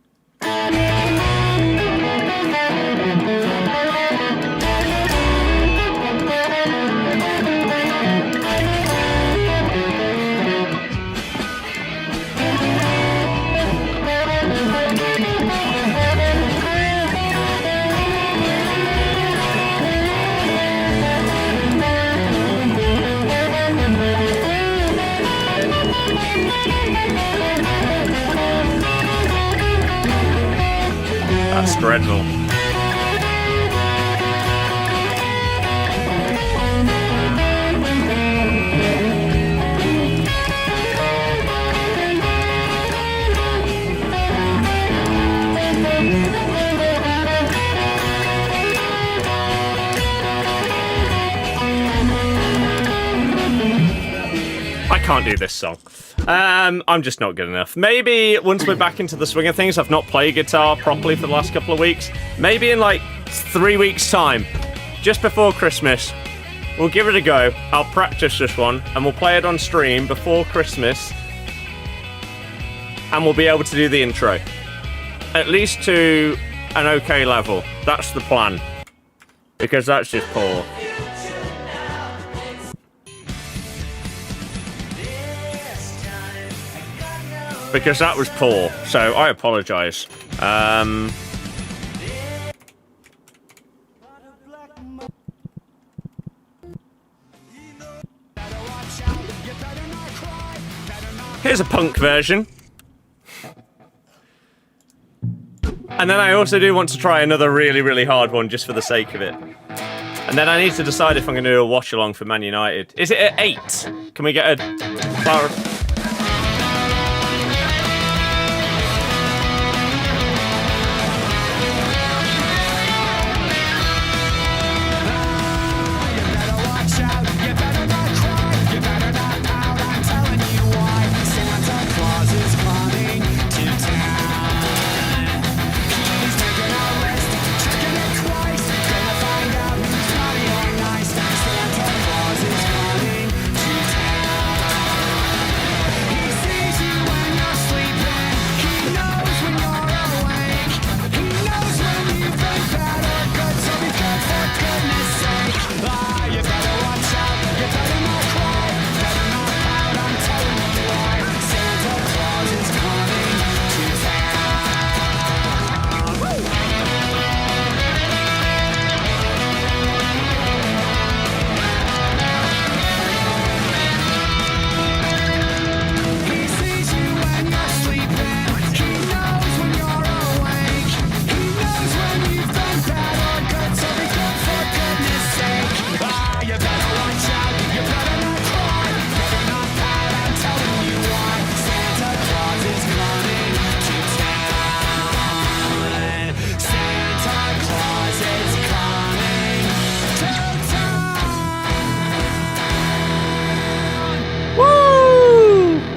That's dreadful. I can't do this song. I'm just not good enough. Maybe once we're back into the swing of things, I've not played guitar properly for the last couple of weeks. Maybe in like 3 weeks' time, just before Christmas, we'll give it a go. I'll practice this one, and we'll play it on stream before Christmas, and we'll be able to do the intro. At least to an okay level. That's the plan. Because that's just poor. Because that was poor, so I apologise. Here's a punk version. And then I also do want to try another really, really hard one just for the sake of it. And then I need to decide if I'm going to do a watch-along for Man United. Is it at 8? Can we get a flower?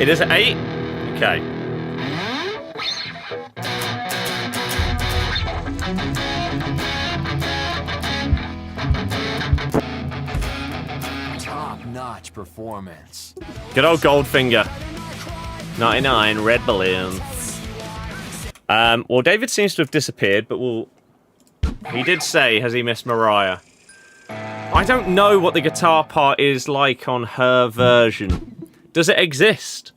It is 8? Okay. Top-notch performance. Good old Goldfinger. 99 red balloons. Well, David seems to have disappeared, but he did say, has he missed Mariah? I don't know what the guitar part is like on her version. Does it exist?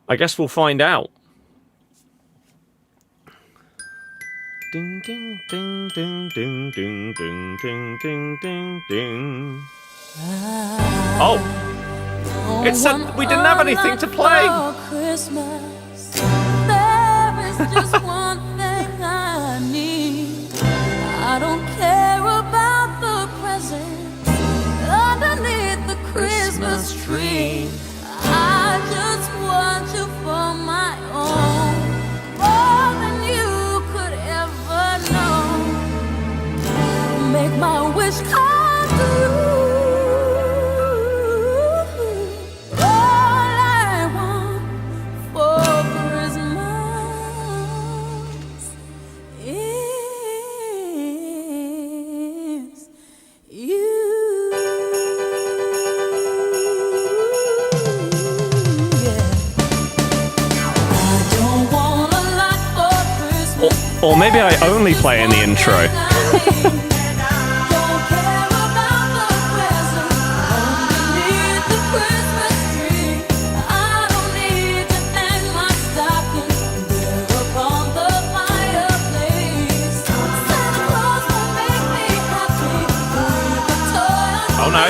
I guess we'll find out. Ding ding ding ding ding ding ding ding ding ding ding. Oh! It said we didn't have anything to play! Christmas, there is just one thing I need. I don't care about the presents underneath the Christmas tree. I just want you for my own, more than you could ever know. Make my wish come true. All I want for Christmas is you. Or maybe I only play in the intro. Oh no.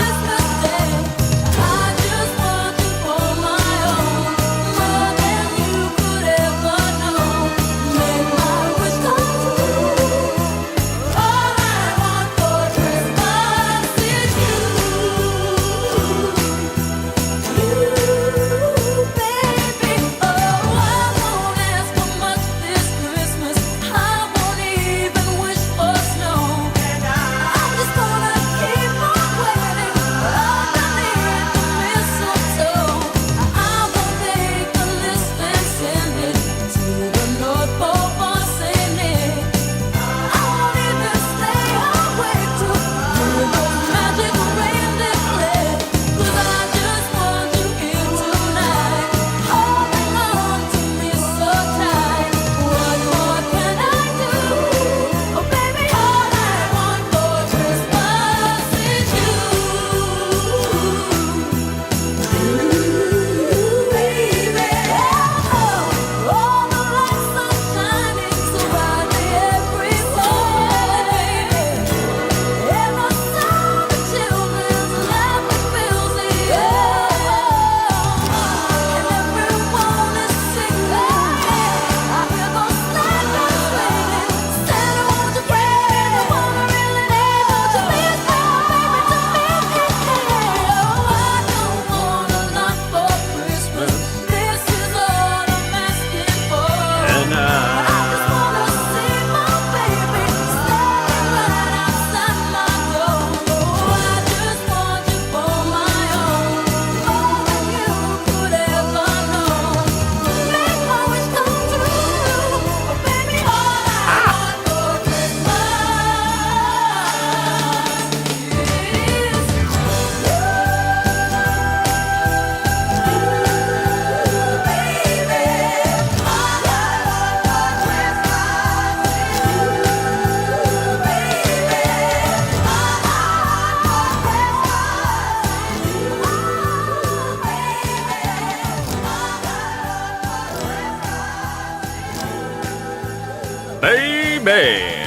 Baby!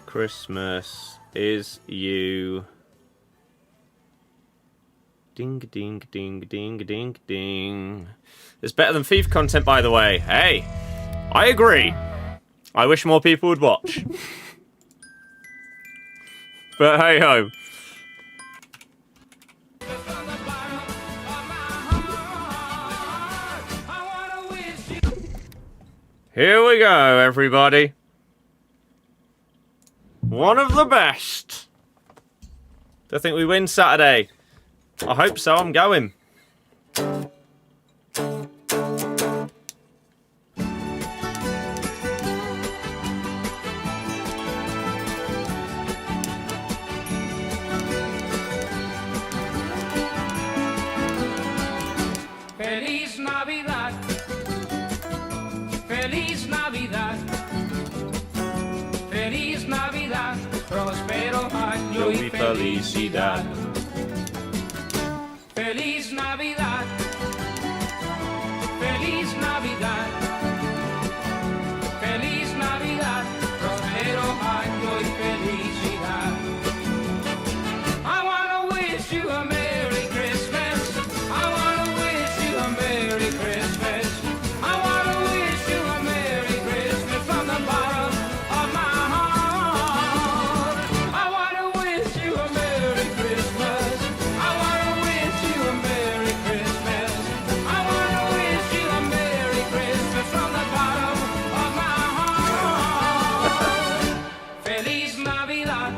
Christmas is you. Ding, ding, ding, ding, ding, ding. It's better than Thief content, by the way. Hey, I agree. I wish more people would watch. But hey ho. Here we go, everybody. One of the best. Do I think we win Saturday? I hope so. I'm going. Feliz Navidad, Feliz Navidad, Feliz Navidad, próspero año y felicidad. Feliz Navidad, Feliz Navidad, Feliz Navidad, próspero año y felicidad. I wanna wish you a Merry Christmas. I wanna wish you a Merry Christmas. I wanna wish you a Merry Christmas from the bottom of my heart. I wanna wish you a Merry Christmas. I wanna wish you a Merry Christmas. I wanna wish you a Merry Christmas from the bottom of my heart. Feliz Navidad.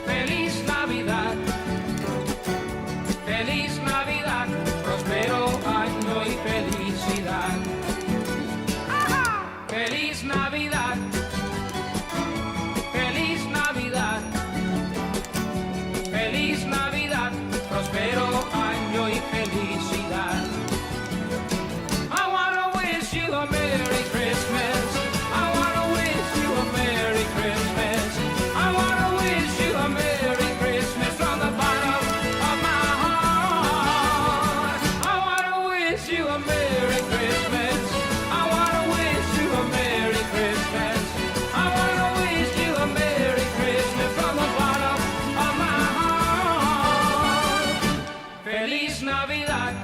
Feliz Navidad, Feliz Navidad, próspero año y felicidad. Feliz Navidad, Feliz Navidad, Feliz Navidad, próspero año y felicidad. I wanna wish you a Merry Christmas. I wanna wish you a Merry Christmas. I wanna wish you a Merry Christmas from the bottom of my heart. I wanna wish you a Merry Christmas. I wanna wish you a Merry Christmas. I wanna wish you a Merry Christmas from the bottom of my heart. Feliz Navidad.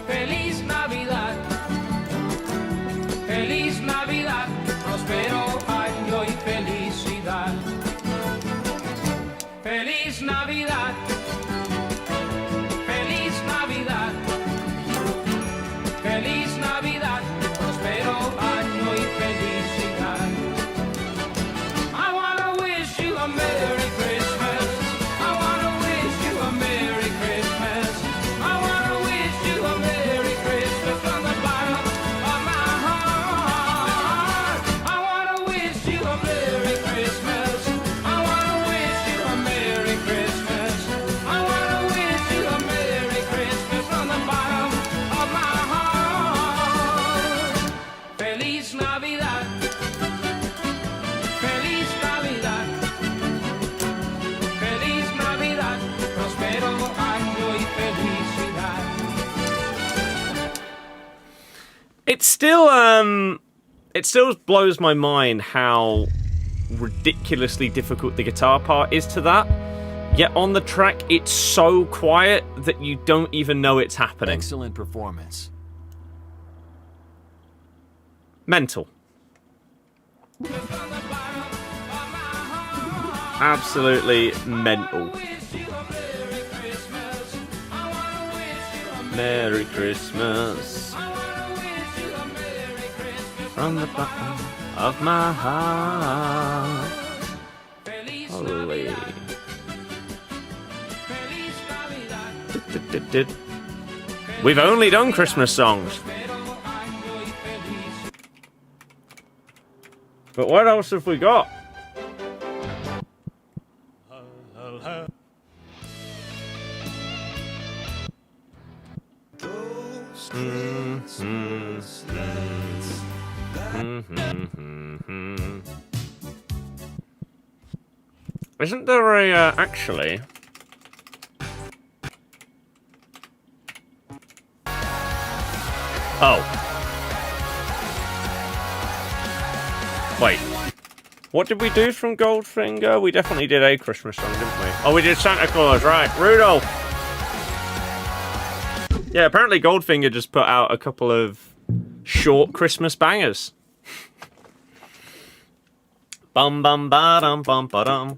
Feliz Navidad, Feliz Navidad, próspero año y felicidad. Feliz Navidad, Feliz Navidad, Feliz Navidad, próspero año y felicidad. I wanna wish you a Merry Christmas. I wanna wish you a Merry Christmas. I wanna wish you a Merry Christmas from the bottom of my heart. I wanna wish you a Merry Christmas. I wanna wish you a Merry Christmas. I wanna wish you a Merry Christmas from the bottom of my heart. Feliz Navidad. Feliz Navidad. Feliz Navidad, próspero año y felicidad. It still blows my mind how ridiculously difficult the guitar part is to that. Yet on the track, it's so quiet that you don't even know it's happening. Excellent performance. Mental. Absolutely mental. Merry Christmas. From the bottom of my heart. Holy. We've only done Christmas songs. But what else have we got? Isn't there a, actually... Oh. Wait. What did we do from Goldfinger? We definitely did a Christmas song, didn't we? Oh, we did Santa Claus, right. Rudolph! Yeah, apparently Goldfinger just put out a couple of short Christmas bangers. Bum bum ba dum bum ba dum.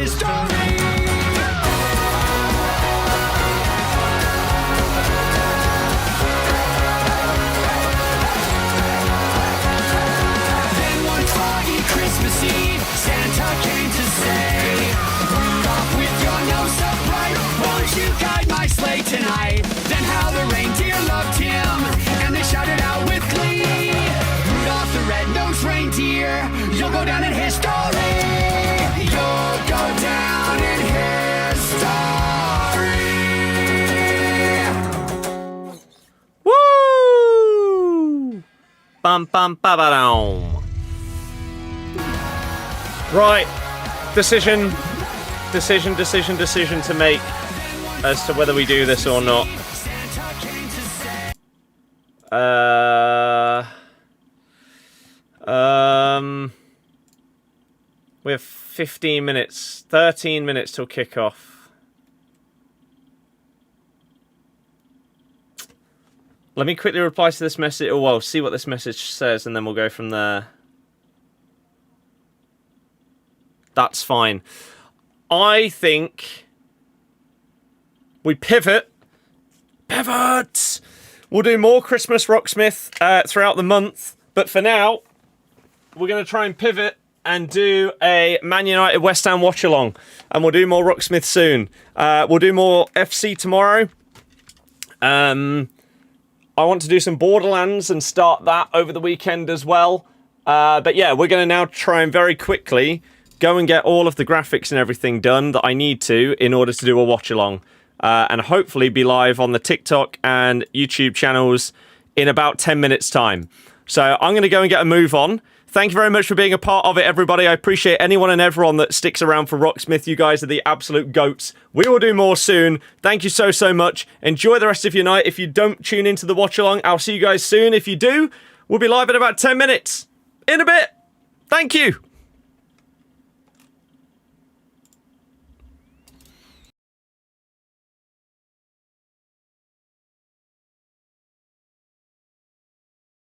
history. Then one foggy Christmas Eve, Santa came to say, Rudolph, with your nose so bright, won't you guide my sleigh tonight? Then how the reindeer loved him, and they shouted out with glee, Rudolph the red-nosed reindeer, you'll go down in history. You'll go down in history. Woo! Bum bum ba ba dum. Right, decision to make as to whether we do this or not. We have 15 minutes, 13 minutes till kickoff. Let me quickly reply to this message, or well, see what this message says, and then we'll go from there. That's fine. I think we pivot. Pivot! We'll do more Christmas Rocksmith throughout the month, but for now, we're going to try and pivot and do a Man United West Ham watch along, and we'll do more Rocksmith soon. We'll do more FC tomorrow. I want to do some Borderlands and start that over the weekend as well. But yeah, we're going to now try and very quickly go and get all of the graphics and everything done that I need to in order to do a watch along. And hopefully be live on the TikTok and YouTube channels in about 10 minutes time. So I'm going to go and get a move on. Thank you very much for being a part of it, everybody. I appreciate anyone and everyone that sticks around for Rocksmith. You guys are the absolute goats. We will do more soon. Thank you so, so much. Enjoy the rest of your night. If you don't tune into the watch along, I'll see you guys soon. If you do, we'll be live in about 10 minutes. In a bit. Thank you.